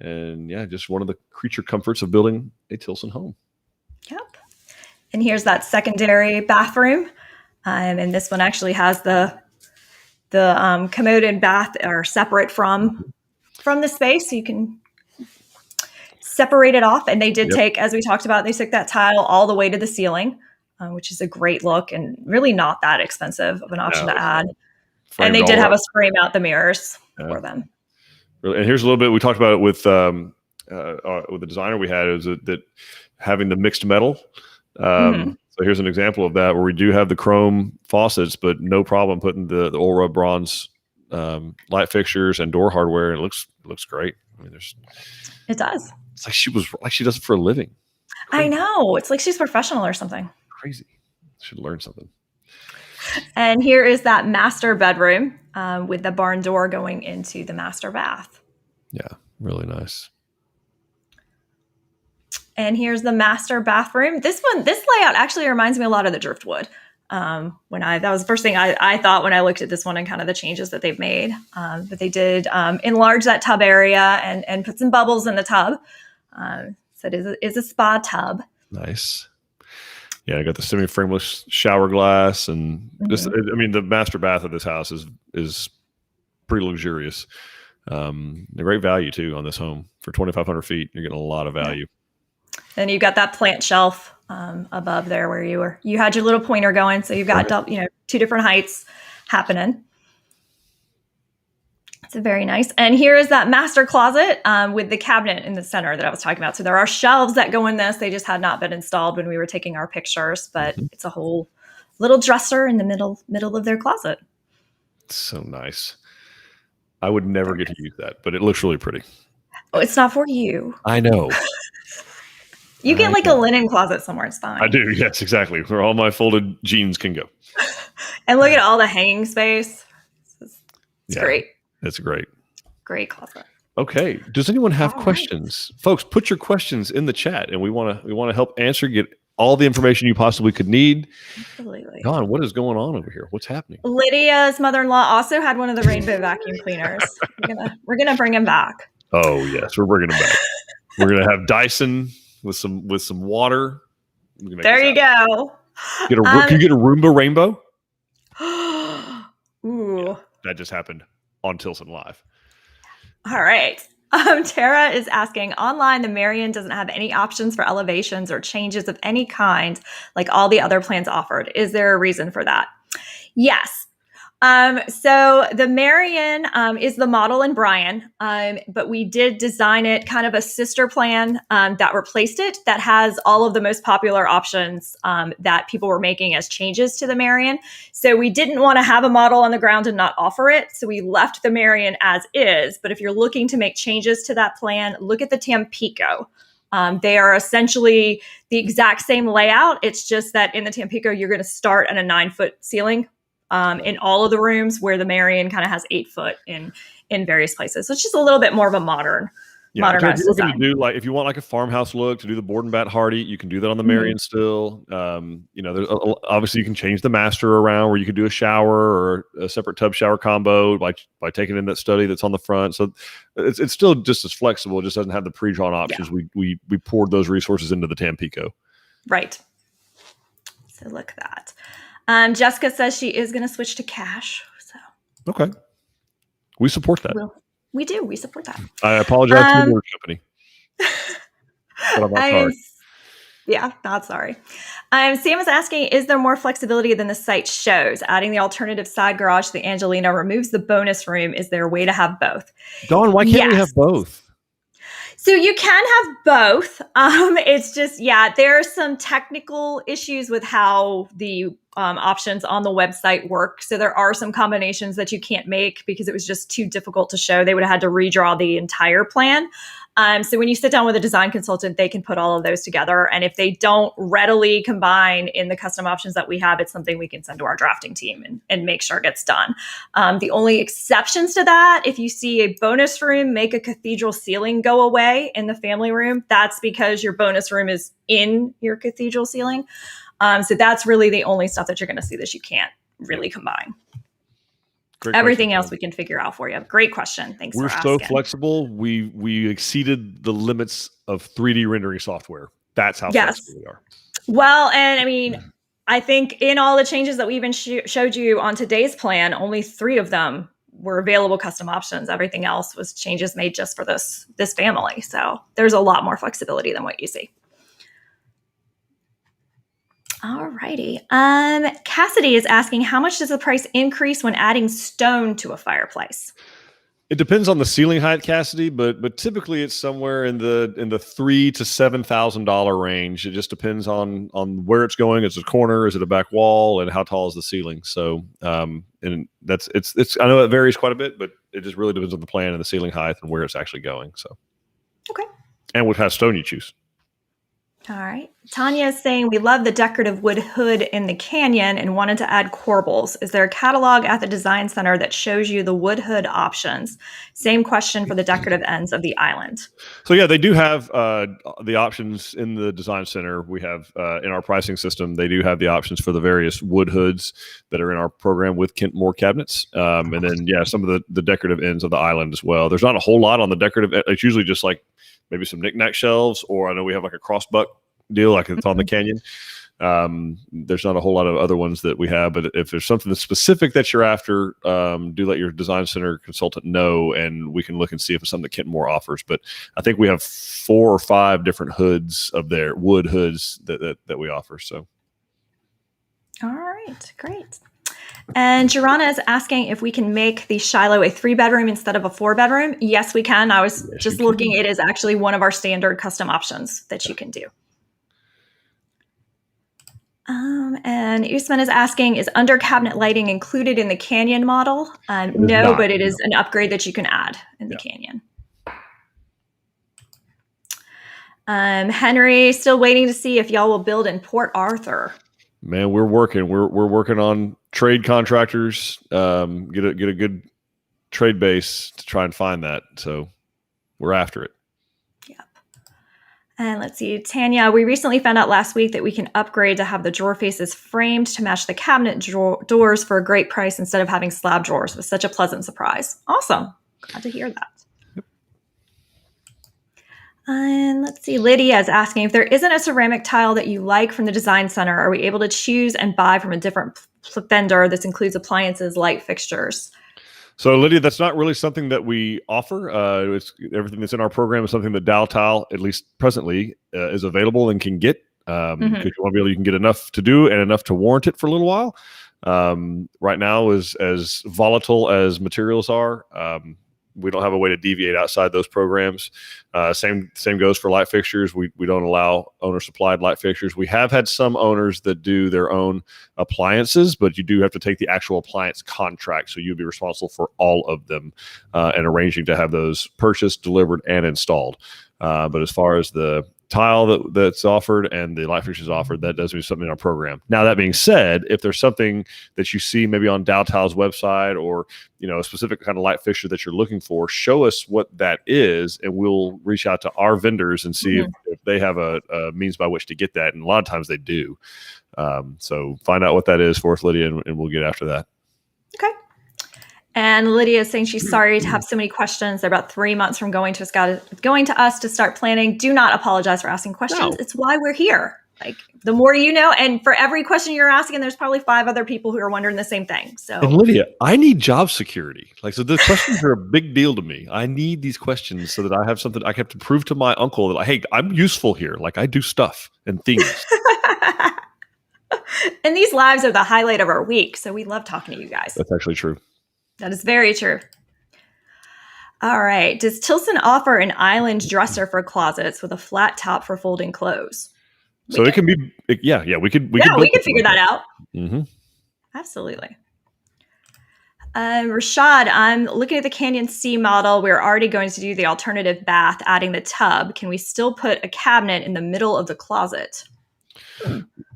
And yeah, just one of the creature comforts of building a Tilson home. Yep. And here's that secondary bathroom. And this one actually has the commode and bath are separate from the space. So you can separate it off. And they did take, as we talked about, they took that tile all the way to the ceiling, which is a great look and really not that expensive of an option to add. And they did have us frame out the mirrors for them. And here's a little bit, we talked about it with the designer we had, is that having the mixed metal. So here's an example of that where we do have the chrome faucets, but no problem putting the oil rub bronze light fixtures and door hardware. And it looks great. I mean, it does. It's like she does it for a living. Crazy. I know. It's like she's professional or something. Crazy. Should learn something. And here is that master bedroom with the barn door going into the master bath. Yeah, really nice. And here's the master bathroom. This layout actually reminds me a lot of the driftwood. That was the first thing I thought when I looked at this one and kind of the changes that they've made. But they did enlarge that tub area and put some bubbles in the tub. So it is a spa tub. Nice. Yeah, I got the semi-frameless shower glass, and the master bath of this house is pretty luxurious. A great value too on this home. For 2,500 feet, you're getting a lot of value. Then you've got that plant shelf above there where you had your little pointer going. So you've got 2 different heights. happening. It's very nice. And here is that master closet with the cabinet in the center that I was talking about. So there are shelves that go in this. They just had not been installed when we were taking our pictures, but it's a whole little dresser in the middle of their closet. So nice. I would never get to use that, but it looks really pretty. Oh, it's not for you. I know. You get like a linen closet somewhere. It's fine. I do. Yes, exactly. Where all my folded jeans can go. And look at all the hanging space. It's great. It's great. Great closet. Okay. Does anyone have All questions? Folks, put your questions in the chat, and we want to help answer, get all the information you possibly could need. Absolutely. Don, what is going on over here? What's happening? Lydia's mother-in-law also had one of the rainbow vacuum cleaners. We're gonna bring him back. Oh yes, we're bringing him back. We're gonna have Dyson with some water. There you go. Can you get a Roomba rainbow? Ooh. That just happened on Tilson Live. All right. Tara is asking, online, the Marion doesn't have any options for elevations or changes of any kind like all the other plans offered. Is there a reason for that? Yes. So the Marion is the model in Bryan, but we did design it kind of a sister plan that replaced it, that has all of the most popular options that people were making as changes to the Marion. So we didn't want to have a model on the ground and not offer it. So we left the Marion as is. But if you're looking to make changes to that plan, look at the Tampico. They are essentially the exact same layout. It's just that in the Tampico, you're going to start at a 9-foot ceiling in all of the rooms, where the Marion kind of has 8 foot in various places. So it's just a little bit more of a modernized if you're looking design. to do if you want like a farmhouse look, to do the board and bat Hardy, you can do that on the Marion still. There's obviously you can change the master around, where you could do a shower or a separate tub shower combo by taking in that study that's on the front. So it's still just as flexible. It just doesn't have the pre-drawn options. Yeah. We poured those resources into the Tampico. Right. So look at that. Jessica says she is going to switch to cash. So okay, we support that. We do. We support that. I apologize to the mortgage company. But I'm not sorry. Yeah, not sorry. Sam is asking, is there more flexibility than the site shows? Adding the alternative side garage to the Angelina removes the bonus room. Is there a way to have both? Dawn, why can't we have both? So you can have both. It's just, there are some technical issues with how the options on the website work. So there are some combinations that you can't make because it was just too difficult to show. They would have had to redraw the entire plan. So when you sit down with a design consultant, they can put all of those together. And if they don't readily combine in the custom options that we have, it's something we can send to our drafting team and make sure it gets done. The only exceptions to that, if you see a bonus room make a cathedral ceiling go away in the family room, that's because your bonus room is in your cathedral ceiling. So that's really the only stuff that you're going to see that you can't really combine. Everything else we can figure out for you. Great question. Thanks for asking. We're so flexible. We exceeded the limits of 3D rendering software. That's how flexible we are. Well, and I mean, I think in all the changes that we even showed you on today's plan, only 3 of them were available custom options. Everything else was changes made just for this family. So there's a lot more flexibility than what you see. All righty. Cassidy is asking, how much does the price increase when adding stone to a fireplace? It depends on the ceiling height, Cassidy, but typically it's somewhere in the $3,000 to $7,000 range. It just depends on where it's going. Is it a corner? Is it a back wall? And how tall is the ceiling? So, and that's it's. I know it varies quite a bit, but it just really depends on the plan and the ceiling height and where it's actually going. So, okay. And what kind of stone you choose. All right. Tanya is saying, we love the decorative wood hood in the canyon and wanted to add corbels. Is there a catalog at the design center that shows you the wood hood options? Same question for the decorative ends of the island. So yeah, they do have the options in the design center. We have in our pricing system, they do have the options for the various wood hoods that are in our program with Kentmore cabinets. And then, some of the decorative ends of the island as well. There's not a whole lot on the decorative. It's usually just like maybe some knickknack shelves, or I know we have like a crossbuck deal, like it's on the canyon. There's not a whole lot of other ones that we have, but if there's something that's specific that you're after, do let your design center consultant know, and we can look and see if it's something that Kentmore offers. But I think we have 4 or 5 different hoods of their wood hoods that we offer. So, all right, great. And Jorana is asking if we can make the Shiloh a 3-bedroom instead of a 4-bedroom. Yes, we can. I was just looking. It is actually one of our standard custom options that you can do. And Usman is asking, is under cabinet lighting included in the Canyon model? No, but it is an upgrade that you can add in the Canyon. Henry, still waiting to see if y'all will build in Port Arthur. Man, we're working. We're working on trade contractors. Get a good trade base to try and find that. So we're after it. Yep. And let's see, Tanya, we recently found out last week that we can upgrade to have the drawer faces framed to match the cabinet doors for a great price instead of having slab drawers. It was such a pleasant surprise. Awesome. Glad to hear that. And let's see, Lydia is asking if there isn't a ceramic tile that you like from the design center, are we able to choose and buy from a different vendor? This includes appliances, light fixtures. So Lydia, that's not really something that we offer. It's everything that's in our program is something that Dow Tile, at least presently, is available and can get. Because you want to be able, you can get enough to do and enough to warrant it for a little while. Right now, as volatile as materials are, we don't have a way to deviate outside those programs. Same goes for light fixtures. We don't allow owner supplied light fixtures. We have had some owners that do their own appliances, but you do have to take the actual appliance contract. So you'd be responsible for all of them and arranging to have those purchased, delivered, and installed. But as far as the tile that's offered and the light fixtures offered, that does mean something in our program. Now, that being said, if there's something that you see maybe on Dow Tile's website or a specific kind of light fixture that you're looking for, show us what that is, and we'll reach out to our vendors and see if they have a means by which to get that. And a lot of times they do. So find out what that is for us, Lydia, and we'll get after that. Okay. And Lydia is saying she's sorry to have so many questions. They're about 3 months from going to us to start planning. Do not apologize for asking questions. No. It's why we're here. Like, the more you know, and for every question you're asking, there's probably 5 other people who are wondering the same thing. So, and Lydia, I need job security. So the questions are a big deal to me. I need these questions so that I have something I have to prove to my uncle that, hey, I'm useful here. Like, I do stuff and things. And these lives are the highlight of our week. So we love talking to you guys. That's actually true. That is very true. All right. Does Tilson offer an island dresser for closets with a flat top for folding clothes? It can be, we could figure that out. Mm-hmm. Absolutely. Rashad, I'm looking at the Canyon C model. We're already going to do the alternative bath, adding the tub. Can we still put a cabinet in the middle of the closet?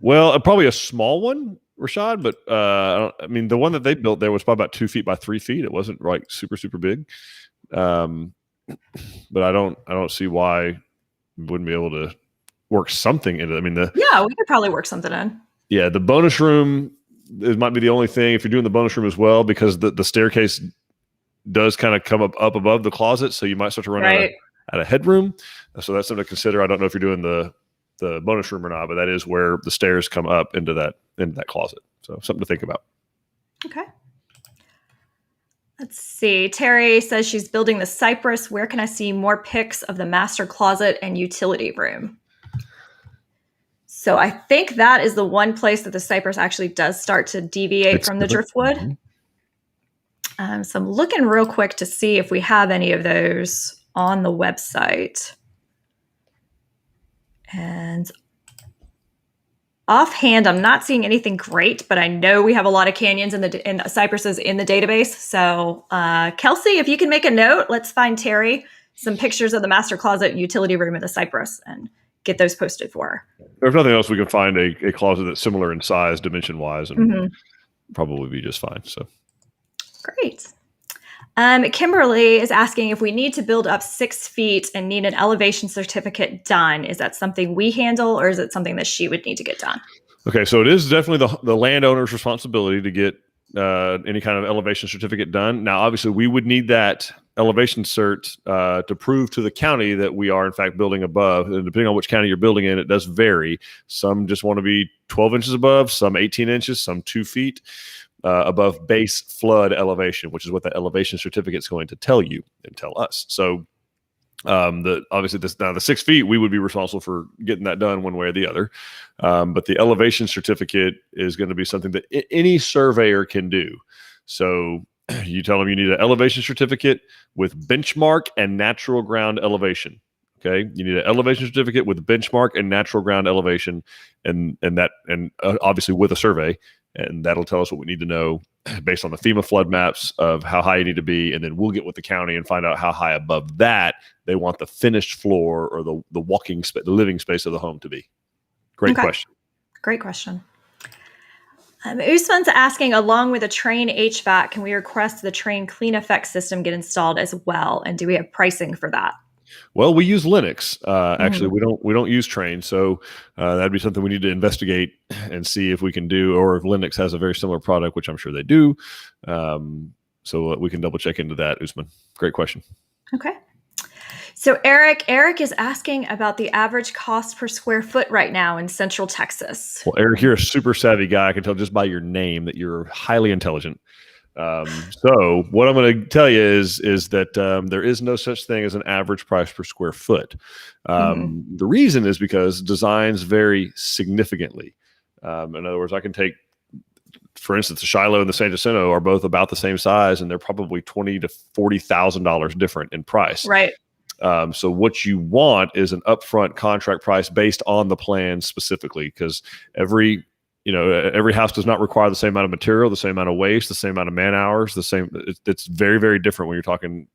Well, probably a small one, Rashad, but the one that they built there was probably about 2 feet by 3 feet. It wasn't like super, super big. But I don't see why we wouldn't be able to work something into it. We could probably work something in. Yeah, the bonus room, it might be the only thing if you're doing the bonus room as well, because the staircase does kind of come up above the closet. So you might start to run out of headroom. So that's something to consider. I don't know if you're doing the bonus room or not, but that is where the stairs come up into that closet. So something to think about. Okay. Let's see. Terry says she's building the Cypress. Where can I see more pics of the master closet and utility room? So I think that is the one place that the Cypress actually does start to deviate from the driftwood. Mm-hmm. So I'm looking real quick to see if we have any of those on the website. And offhand, I'm not seeing anything great, but I know we have a lot of canyons and cypresses in the database. So Kelsey, if you can make a note, let's find Terry some pictures of the master closet and utility room in the Cypress and get those posted for her. If nothing else, we can find a closet that's similar in size, dimension-wise, and probably be just fine. So great. Kimberly is asking if we need to build up 6 feet and need an elevation certificate done. Is that something we handle, or is it something that she would need to get done? Okay, so it is definitely the landowner's responsibility to get any kind of elevation certificate done. Now, obviously, we would need that elevation cert to prove to the county that we are, in fact, building above. And depending on which county you're building in, it does vary. Some just want to be 12 inches above, some 18 inches, some 2 feet. Above base flood elevation, which is what the elevation certificate is going to tell you and tell us. So Obviously the 6 feet, we would be responsible for getting that done one way or the other. But the elevation certificate is going to be something that any surveyor can do. So you tell them you need an elevation certificate with benchmark and natural ground elevation. Okay, you need an elevation certificate with benchmark and natural ground elevation, and obviously with a survey, and that'll tell us what we need to know based on the FEMA flood maps of how high you need to be, and then we'll get with the county and find out how high above that they want the finished floor or the walking space, the living space of the home to be. Great question. Great question. Usman's asking, along with a Train HVAC, can we request the Train Clean Effect system get installed as well, and do we have pricing for that? Well, we use Linux. Actually, we don't use Train, so that'd be something we need to investigate and see if we can do, or if Linux has a very similar product, which I'm sure they do. So we can double check into that, Usman. Great question. Okay. So Eric is asking about the average cost per square foot right now in Central Texas. Well, Eric, you're a super savvy guy. I can tell just by your name that you're highly intelligent. So what I'm going to tell you is that there is no such thing as an average price per square foot. The reason is because designs vary significantly. In other words, I can take, for instance, the Shiloh and the San Jacinto are both about the same size, and they're probably $20,000 to $40,000 different in price. Right. So what you want is an upfront contract price based on the plan specifically, because every house does not require the same amount of material, the same amount of waste, the same amount of man hours, it's very, very different when you're talking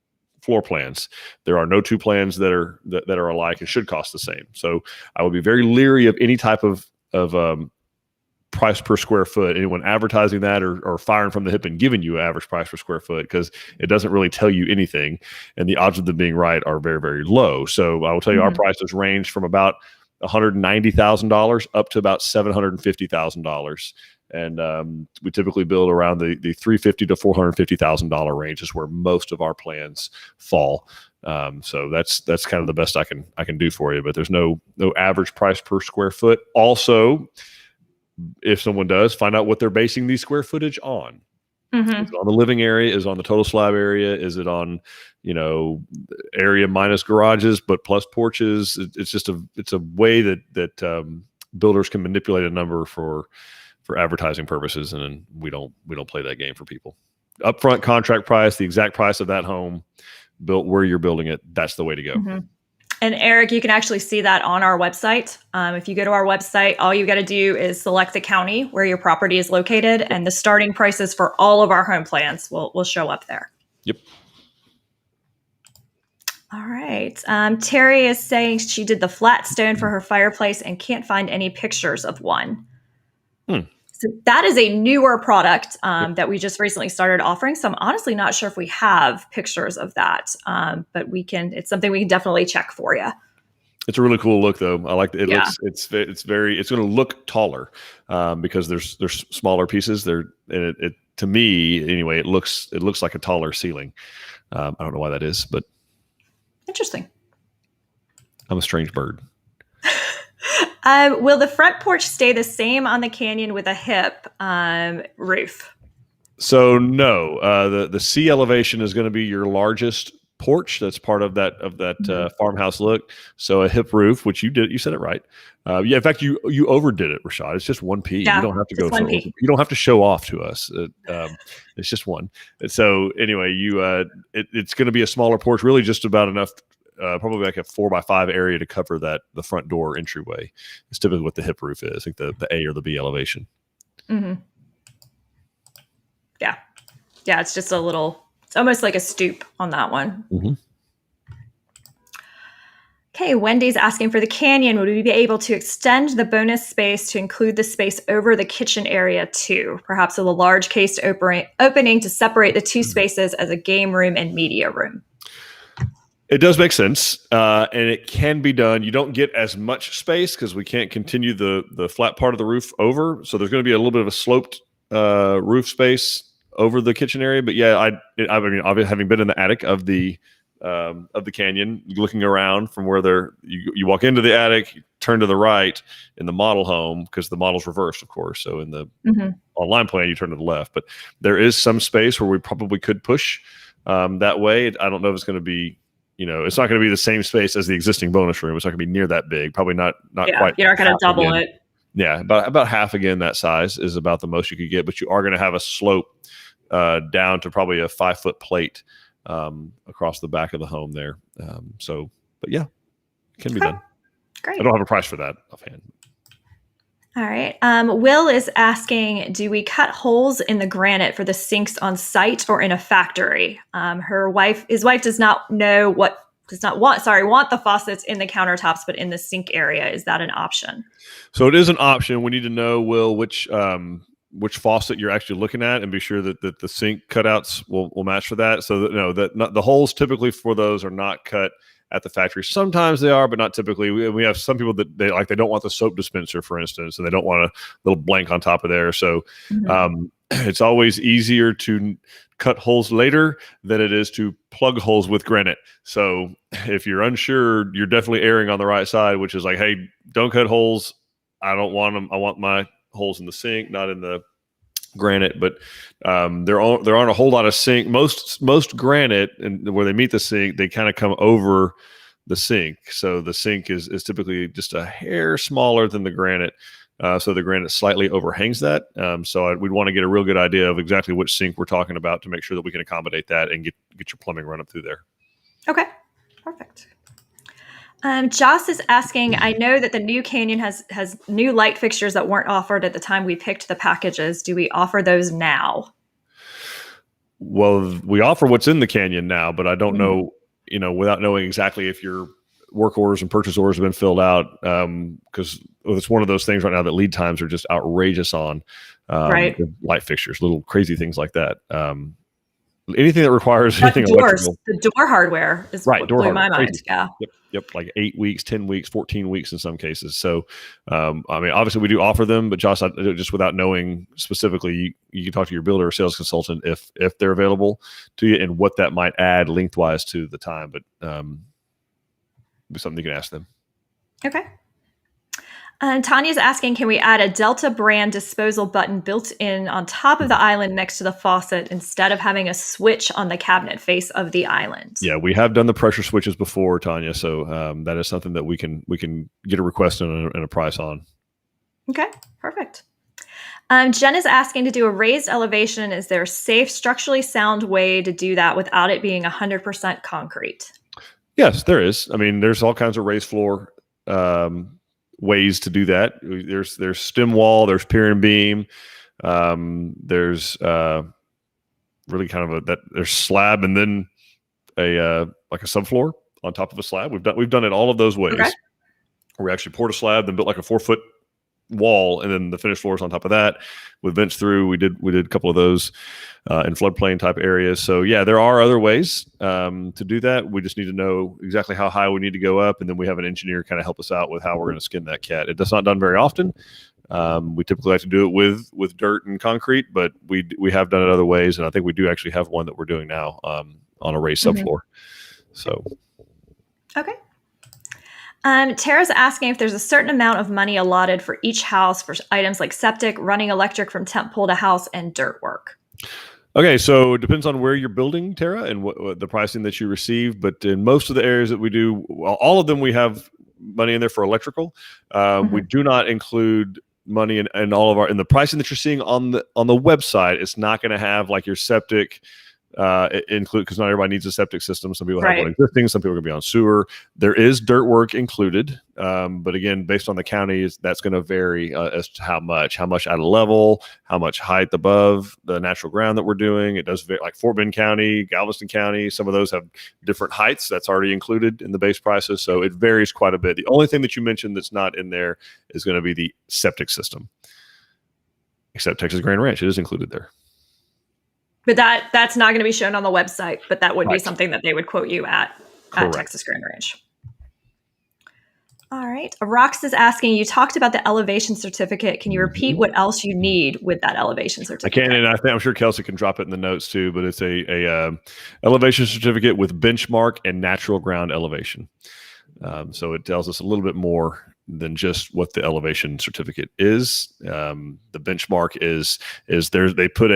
floor plans. There are no two plans that are alike and should cost the same. So I would be very leery of any type of price per square foot, anyone advertising that or firing from the hip and giving you an average price per square foot, because it doesn't really tell you anything. And the odds of them being right are very, very low. So I will tell you, our prices range from about $190,000 up to about $750,000, and we typically build around the $350,000 to $450,000 range is where most of our plans fall. So that's kind of the best I can do for you. But there's no average price per square foot. Also, if someone does, find out what they're basing the square footage on. Is it on the living area? Is it on the total slab area? Is it on, area minus garages but plus porches? It's a way that builders can manipulate a number for advertising purposes, and then we don't play that game for people. Upfront contract price, the exact price of that home built where you're building it. That's the way to go. And Eric, you can actually see that on our website. If you go to our website, all you got to do is select the county where your property is located, and the starting prices for all of our home plans will show up there. Yep. All right. Terry is saying she did the flat stone for her fireplace and can't find any pictures of one. So that is a newer product that we just recently started offering. So I'm honestly not sure if we have pictures of that, but it's something we can definitely check for you. It's a really cool look, though. I like it. It's going to look taller because there's smaller pieces there. And it to me anyway, it looks like a taller ceiling. I don't know why that is, but interesting. I'm a strange bird. Will the front porch stay the same on the canyon with a hip roof? So no, the C elevation is going to be your largest porch. That's part of that farmhouse look. So a hip roof, which you did, you said it right. In fact, you overdid it, Rashad. It's just one P. Yeah, you don't have to go for it. You don't have to show off to us. It's just one. And so anyway, it's going to be a smaller porch, really just about enough. Probably like a 4x5 area to cover the front door entryway. It's typically what the hip roof is. I think the A or the B elevation. Yeah. It's just it's almost like a stoop on that one. Okay. Wendy's asking, for the canyon, would we be able to extend the bonus space to include the space over the kitchen area too? Perhaps with a large cased opening to separate the two spaces as a game room and media room. It does make sense, and it can be done. You don't get as much space because we can't continue the flat part of the roof over. So there's going to be a little bit of a sloped roof space over the kitchen area. But yeah, I mean, obviously, having been in the attic of the canyon, looking around from where you walk into the attic, you turn to the right in the model home because the model's reversed, of course. So in the online plan, you turn to the left. But there is some space where we probably could push that way. I don't know if it's going to be it's not going to be the same space as the existing bonus room. It's not going to be near that big. Probably not quite. You're not going to double again. it. Yeah, about half again. That size is about the most you could get, but you are going to have a slope down to probably a 5-foot plate across the back of the home there. But yeah, it can be done. Great. I don't have a price for that offhand. All right. Will is asking, do we cut holes in the granite for the sinks on site or in a factory? His wife does not want the faucets in the countertops, but in the sink area. Is that an option? So it is an option. We need to know, Will, which faucet you're actually looking at, and be sure that the sink cutouts will match for that. So that the holes typically for those are not cut at the factory. Sometimes they are, but not typically. We have some people that they don't want the soap dispenser, for instance, and they don't want a little blank on top of there. So it's always easier to cut holes later than it is to plug holes with granite. So if you're unsure, you're definitely erring on the right side, which is like, hey, don't cut holes. I don't want them. I want my holes in the sink, not in the granite. But there aren't a whole lot of sink. Most granite, and where they meet the sink, they kind of come over the sink. So the sink is typically just a hair smaller than the granite. So the granite slightly overhangs that. So we'd want to get a real good idea of exactly which sink we're talking about to make sure that we can accommodate that and get your plumbing run up through there. Okay, perfect. Joss is asking, I know that the new Canyon has new light fixtures that weren't offered at the time we picked the packages. Do we offer those now? Well, we offer what's in the Canyon now, but I don't know, without knowing exactly if your work orders and purchase orders have been filled out, because it's one of those things right now that lead times are just outrageous on light fixtures, little crazy things like that. Anything that requires anything electrical. The door hardware is what blew my mind. Yeah. Yep. Like 8 weeks, 10 weeks, 14 weeks in some cases. So, obviously we do offer them, but Josh, just without knowing specifically, you can talk to your builder or sales consultant if they're available to you and what that might add lengthwise to the time. But be something you can ask them. Okay. Tanya's asking, can we add a Delta brand disposal button built in on top of the island next to the faucet instead of having a switch on the cabinet face of the island? Yeah, we have done the pressure switches before, Tanya. So that is something that we can get a request and a price on. Okay, perfect. Jen is asking to do a raised elevation. Is there a safe, structurally sound way to do that without it being 100% concrete? Yes, there is. I mean, there's all kinds of raised floor ways to do that. There's stem wall, there's pier and beam, there's really kind of there's slab and then like a subfloor on top of a slab. We've done it all of those ways. Okay. We actually poured a slab, then built like a 4-foot wall, and then the finished floors on top of that with vents through. We did a couple of those in floodplain type areas. So yeah, there are other ways to do that. We just need to know exactly how high we need to go up, and then we have an engineer kind of help us out with how we're going to skin that cat. It's not done very often. We typically like to do it with dirt and concrete, but we have done it other ways, and I think we do actually have one that we're doing now on a raised subfloor. So okay. Tara's asking if there's a certain amount of money allotted for each house for items like septic, running electric from temp pole to house, and dirt work. Okay, so it depends on where you're building, Tara, and what the pricing that you receive. But in most of the areas that we do, all of them, we have money in there for electrical. We do not include money in all of in the pricing that you're seeing on the website. It's not going to have like your septic include, because not everybody needs a septic system. Some people have one existing, some people are going to be on sewer. There is dirt work included, but again, based on the counties, that's going to vary as to how much at a level, how much height above the natural ground that we're doing. It does vary, like Fort Bend County, Galveston County, some of those have different heights that's already included in the base prices, so it varies quite a bit. The only thing that you mentioned that's not in there is going to be the septic system, except Texas Grand Ranch. It is included there. But that's not going to be shown on the website, but that would be something that they would quote you at Texas Grand Ranch. All right. Rox is asking, you talked about the elevation certificate. Can you repeat what else you need with that elevation certificate? I can, and I'm sure Kelsey can drop it in the notes too, but it's a elevation certificate with benchmark and natural ground elevation. So it tells us a little bit more than just what the elevation certificate is. The benchmark is they put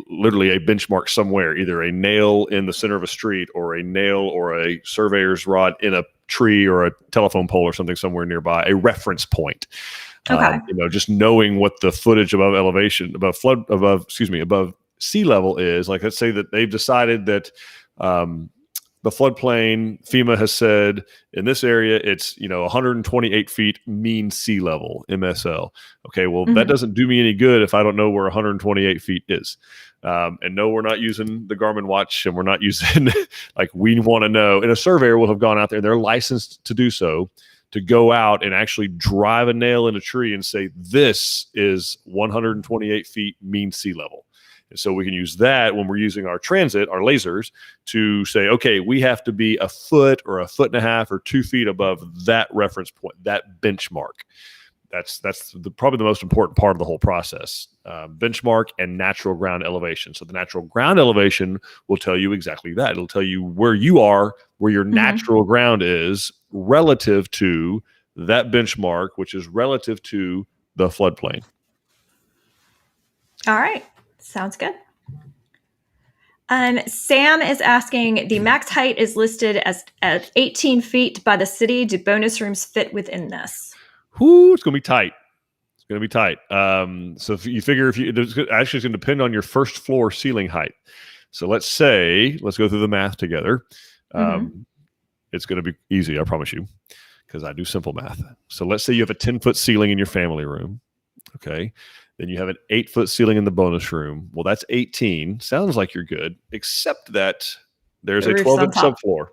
literally a benchmark somewhere, either a nail in the center of a street or a nail or a surveyor's rod in a tree or a telephone pole or something somewhere nearby, a reference point. Okay. Just knowing what the footage above sea level is. Like, let's say that they've decided that the floodplain, FEMA has said in this area, it's 128 feet mean sea level, MSL. Okay, well, that doesn't do me any good if I don't know where 128 feet is. And no, we're not using the Garmin watch, and we're not using we want to know. And a surveyor will have gone out there; they're licensed to do so, to go out and actually drive a nail in a tree and say this is 128 feet mean sea level. And so we can use that when we're using our transit, our lasers, to say, okay, we have to be a foot or a foot and a half or 2 feet above that reference point, that benchmark. That's probably the most important part of the whole process. Benchmark and natural ground elevation. So the natural ground elevation will tell you exactly that. It'll tell you where you are, where your natural ground is relative to that benchmark, which is relative to the floodplain. All right. Sounds good. Sam is asking, the max height is listed as at 18 feet by the city. Do bonus rooms fit within this? Whoo, it's going to be tight. It's going to be tight. So if you figure, it's going to depend on your first floor ceiling height. So let's go through the math together. It's going to be easy, I promise you, because I do simple math. So let's say you have a 10-foot ceiling in your family room. Okay. Then you have an 8-foot ceiling in the bonus room. Well, that's 18. Sounds like you're good, except that there's a 12-inch subfloor.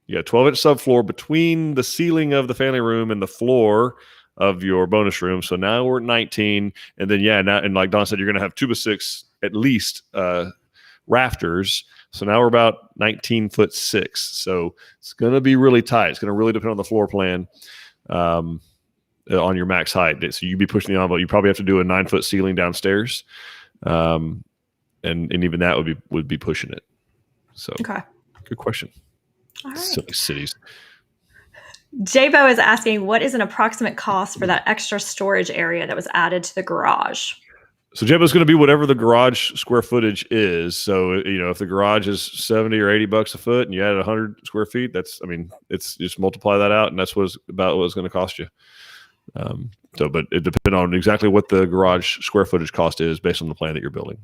Yeah, 12-inch subfloor between the ceiling of the family room and the floor of your bonus room. So now we're at 19. And then, and like Don said, you're going to have 2x6 at least rafters. So now we're about 19'6". So it's going to be really tight. It's going to really depend on the floor plan. On your max height. So you'd be pushing the envelope. You probably have to do a 9-foot ceiling downstairs. And even that would be pushing it. So good question. All right. Silly cities. Jabo is asking, what is an approximate cost for that extra storage area that was added to the garage? So Jebo's going to be whatever the garage square footage is. So, if the garage is $70 or $80 a foot and you add 100 square feet, it's just multiply that out, and that's about what it's going to cost you. But it depends on exactly what the garage square footage cost is based on the plan that you're building.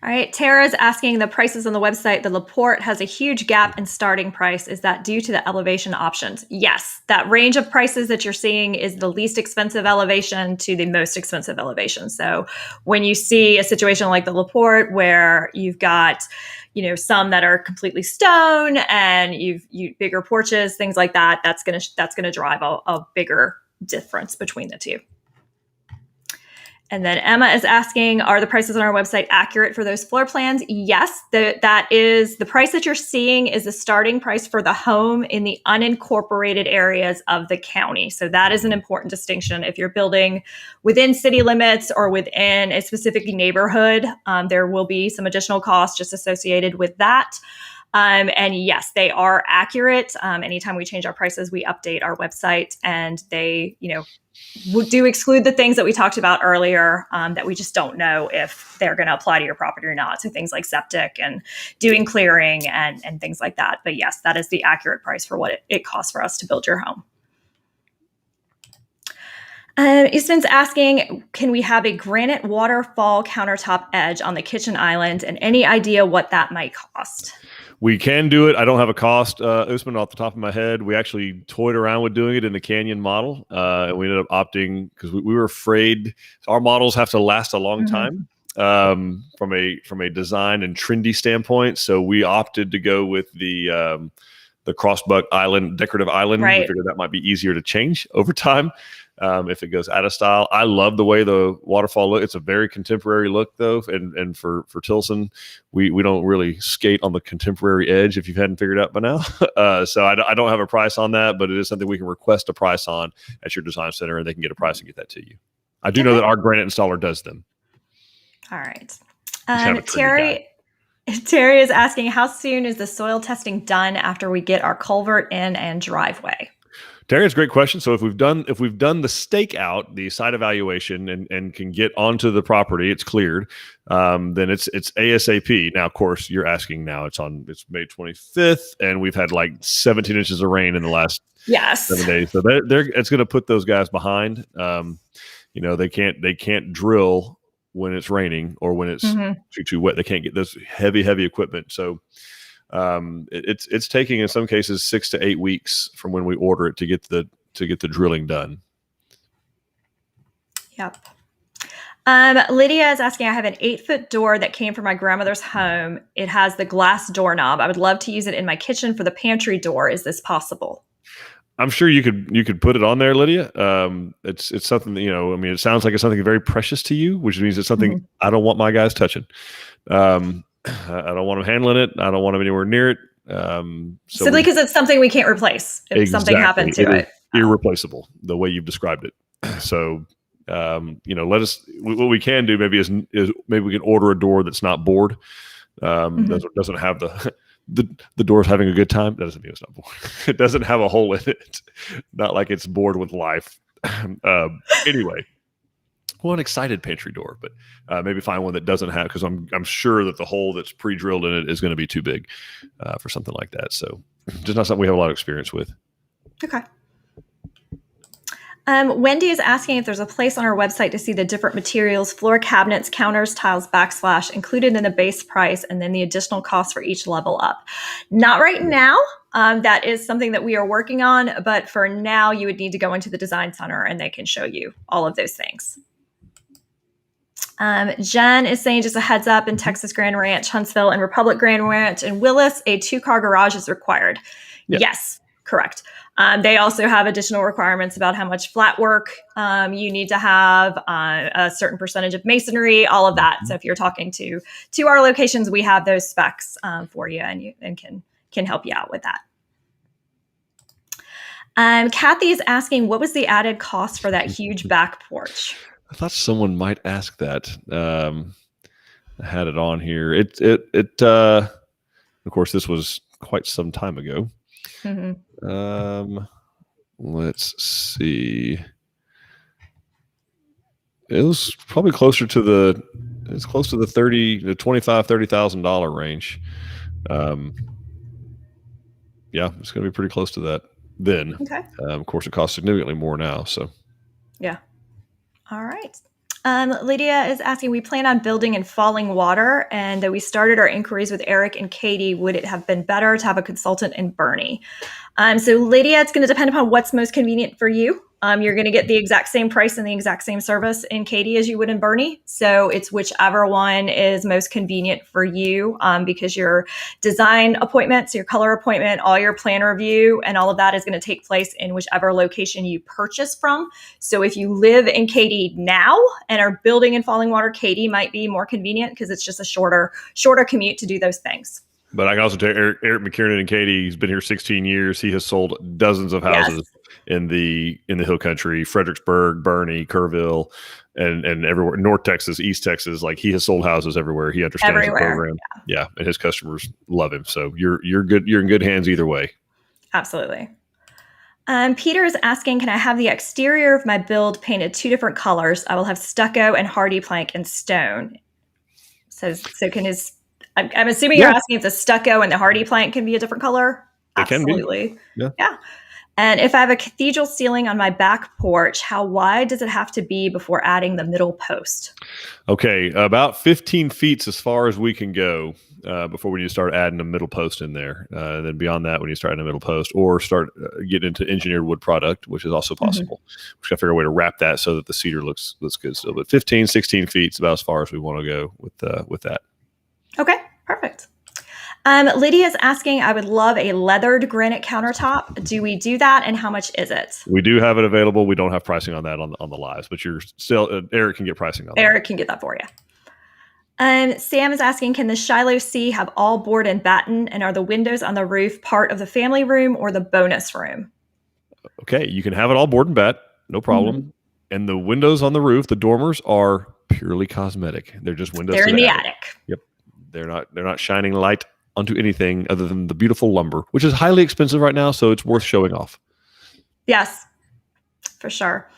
All right. Tara's asking, the prices on the website, the LaPorte has a huge gap in starting price. Is that due to the elevation options? Yes. That range of prices that you're seeing is the least expensive elevation to the most expensive elevation. So when you see a situation like the LaPorte where you've got, some that are completely stone and you bigger porches, things like that, that's going to drive a bigger difference between the two. And then Emma is asking, are the prices on our website accurate for those floor plans? Yes, that is the price that you're seeing is the starting price for the home in the unincorporated areas of the county. So that is an important distinction. If you're building within city limits or within a specific neighborhood, there will be some additional costs just associated with that. And yes, they are accurate. Anytime we change our prices, we update our website, and they, do exclude the things that we talked about earlier that we just don't know if they're going to apply to your property or not. So things like septic and doing clearing and things like that. But yes, that is the accurate price for what it costs for us to build your home. Eastman's asking, can we have a granite waterfall countertop edge on the kitchen island, and any idea what that might cost? We can do it. I don't have a cost, Usman, off the top of my head. We actually toyed around with doing it in the Canyon model, and we ended up opting because we were afraid our models have to last a long time from a design and trendy standpoint. So we opted to go with the crossbuck island, decorative island. Right. We figured that might be easier to change over time. If it goes out of style. I love the way the waterfall look. It's a very contemporary look, though, and for Tilson, we don't really skate on the contemporary edge, if you hadn't figured out by now. So I don't have a price on that, but it is something we can request a price on at your design center, and they can get a price and get that to you. I do know that our granite installer does them. All right. Terry is asking, how soon is the soil testing done after we get our culvert in and driveway? Terry, it's a great question. So if we've done the stakeout, the site evaluation, and can get onto the property, it's cleared. Then it's ASAP. Now, of course, you're asking now. It's May 25th, and we've had like 17 inches of rain in the last 7 days. So it's going to put those guys behind. They can't drill when it's raining or when it's too wet. They can't get those heavy equipment. So it's taking in some cases 6 to 8 weeks from when we order it to get the drilling done. Yep. Lydia is asking, I have an 8-foot door that came from my grandmother's home. It has the glass doorknob. I would love to use it in my kitchen for the pantry door. Is this possible? I'm sure you could put it on there, Lydia. It's something that, it sounds like it's something very precious to you, which means it's something I don't want my guys touching. I don't want them handling it. I don't want them anywhere near it. Simply because it's something we can't replace if something happened to it. Irreplaceable, the way you've described it. So, what we can do maybe is maybe we can order a door that's not bored. Doesn't have the door's having a good time. That doesn't mean it's not bored. It doesn't have a hole in it. Not like it's bored with life. Anyway. Well, an excited pantry door, but maybe find one that doesn't have, because I'm sure that the hole that's pre-drilled in it is going to be too big for something like that. So just not something we have a lot of experience with. Okay. Wendy is asking if there's a place on our website to see the different materials, floor cabinets, counters, tiles, backsplash included in the base price, and then the additional cost for each level up. Not right now. That is something that we are working on, but for now you would need to go into the design center and they can show you all of those things. Jen is saying, just a heads up, in Texas Grand Ranch, Huntsville, and Republic Grand Ranch and Willis, a 2-car garage is required. Yep. Yes, correct. They also have additional requirements about how much flat work you need to have, a certain percentage of masonry, all of that. So if you're talking to our locations, we have those specs for you and can help you out with that. Kathy is asking, what was the added cost for that huge back porch? I thought someone might ask that. I had it on here. Of course, this was quite some time ago. Let's see. It was probably close to the $30,000 range. Yeah, it's going to be pretty close to that then. Okay. Of course, it costs significantly more now. So. Yeah. All right. Lydia is asking, we plan on building in falling water, and that we started our inquiries with Eric and Katie. Would it have been better to have a consultant in Bernie? So Lydia, it's going to depend upon what's most convenient for you. You're going to get the exact same price and the exact same service in Katy as you would in Bernie. So it's whichever one is most convenient for you, because your design appointments, your color appointment, all your plan review, and all of that is going to take place in whichever location you purchase from. So if you live in Katy now and are building in Falling Water, Katy might be more convenient because it's just a shorter commute to do those things. But I can also tell Eric McKiernan and Katy, he's been here 16 years. He has sold dozens of houses in the Hill Country, Fredericksburg, Bernie, Kerrville, and everywhere, North Texas, East Texas. Like, he has sold houses everywhere. He understands the program. Yeah, and his customers love him. So you're good. You're in good hands either way. Absolutely. Peter is asking, can I have the exterior of my build painted 2 different colors? I will have stucco and hardy plank and stone. So can his... I'm assuming you're asking if the stucco and the hardy plank can be a different color. Absolutely. Can be. Yeah. And if I have a cathedral ceiling on my back porch, how wide does it have to be before adding the middle post? Okay, about 15 feet as far as we can go before we need to start adding a middle post in there. And then beyond that, when you start adding a middle post or start getting into engineered wood product, which is also possible. We got to figure a way to wrap that so that the cedar looks good still. But 15, 16 feet is about as far as we want to go with that. Okay, perfect. Lydia is asking, I would love a leathered granite countertop. Do we do that, and how much is it? We do have it available. We don't have pricing on that on the lives, but you're still Eric can get pricing on that. Eric can get that for you. Sam is asking, can the Shiloh C have all board and batten, and are the windows on the roof part of the family room or the bonus room? Okay, you can have it all board and bat, no problem. And the windows on the roof, the dormers, are purely cosmetic. They're just windows. They're in the attic. Yep, they're not shining light onto anything other than the beautiful lumber, which is highly expensive right now, so it's worth showing off. Yes, for sure.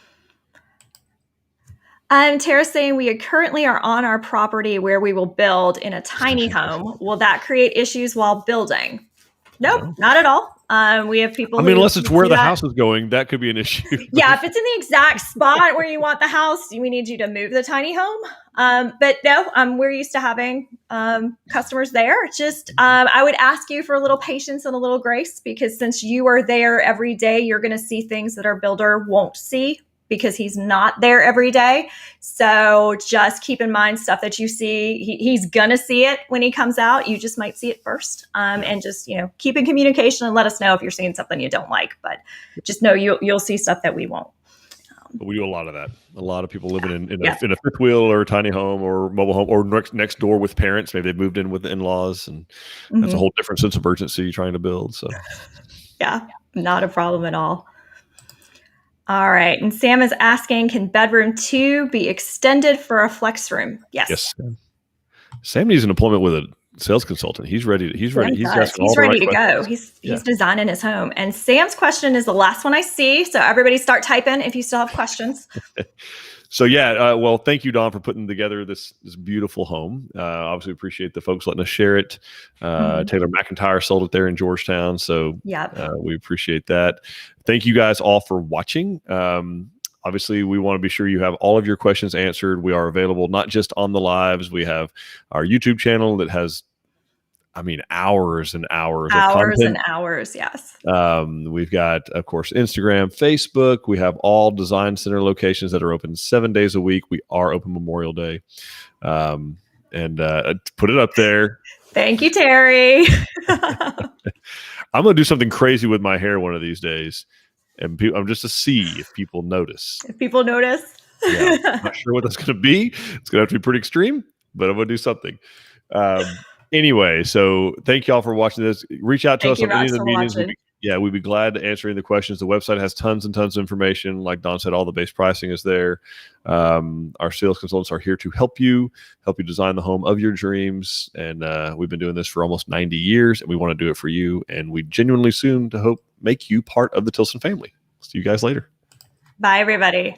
Tara's saying we currently are on our property where we will build in a tiny home. Will that create issues while building? Nope, No. not at all. We have people. I mean, unless who it's where do the that. house is going, that could be an issue. Yeah, if it's in the exact spot where you want the house, we need you to move the tiny home. But no, we're used to having customers there. Just I would ask you for a little patience and a little grace, because since you are there every day, you're going to see things that our builder won't see because he's not there every day. So just keep in mind stuff that you see. He's going to see it when he comes out. You just might see it first. And just, keep in communication and let us know if you're seeing something you don't like. But just know you'll see stuff that we won't. But we do a lot of that. A lot of people living in a fifth wheel or a tiny home or mobile home or next door with parents. Maybe they've moved in with the in-laws, and that's a whole different sense of urgency trying to build. So yeah, not a problem at all. All right. And Sam is asking, can bedroom 2 be extended for a flex room? Yes. Sam needs an appointment with a sales consultant. He's ready. He's ready. He's ready to go. He's designing his home. And Sam's question is the last one I see. So everybody start typing if you still have questions. So well, thank you, Dawn, for putting together this beautiful home. Obviously, appreciate the folks letting us share it. Taylor McIntyre sold it there in Georgetown, so we appreciate that. Thank you guys all for watching. Obviously, we want to be sure you have all of your questions answered. We are available not just on the lives. We have our YouTube channel that has, hours and hours of content. And hours, yes. We've got, of course, Instagram, Facebook. We have all design center locations that are open 7 days a week. We are open Memorial Day. And put it up there. Thank you, Terry. I'm going to do something crazy with my hair one of these days. And I'm just to see if people notice. If people notice. Yeah, I'm not sure what that's going to be. It's going to have to be pretty extreme, but I'm going to do something. Anyway, so thank you all for watching this. Reach out to us on any of the meetings. We'd be glad to answer any of the questions. The website has tons and tons of information. Like Don said, all the base pricing is there. Our sales consultants are here to help you design the home of your dreams. And we've been doing this for almost 90 years, and we want to do it for you. And we genuinely soon to hope make you part of the Tilson family. See you guys later. Bye, everybody.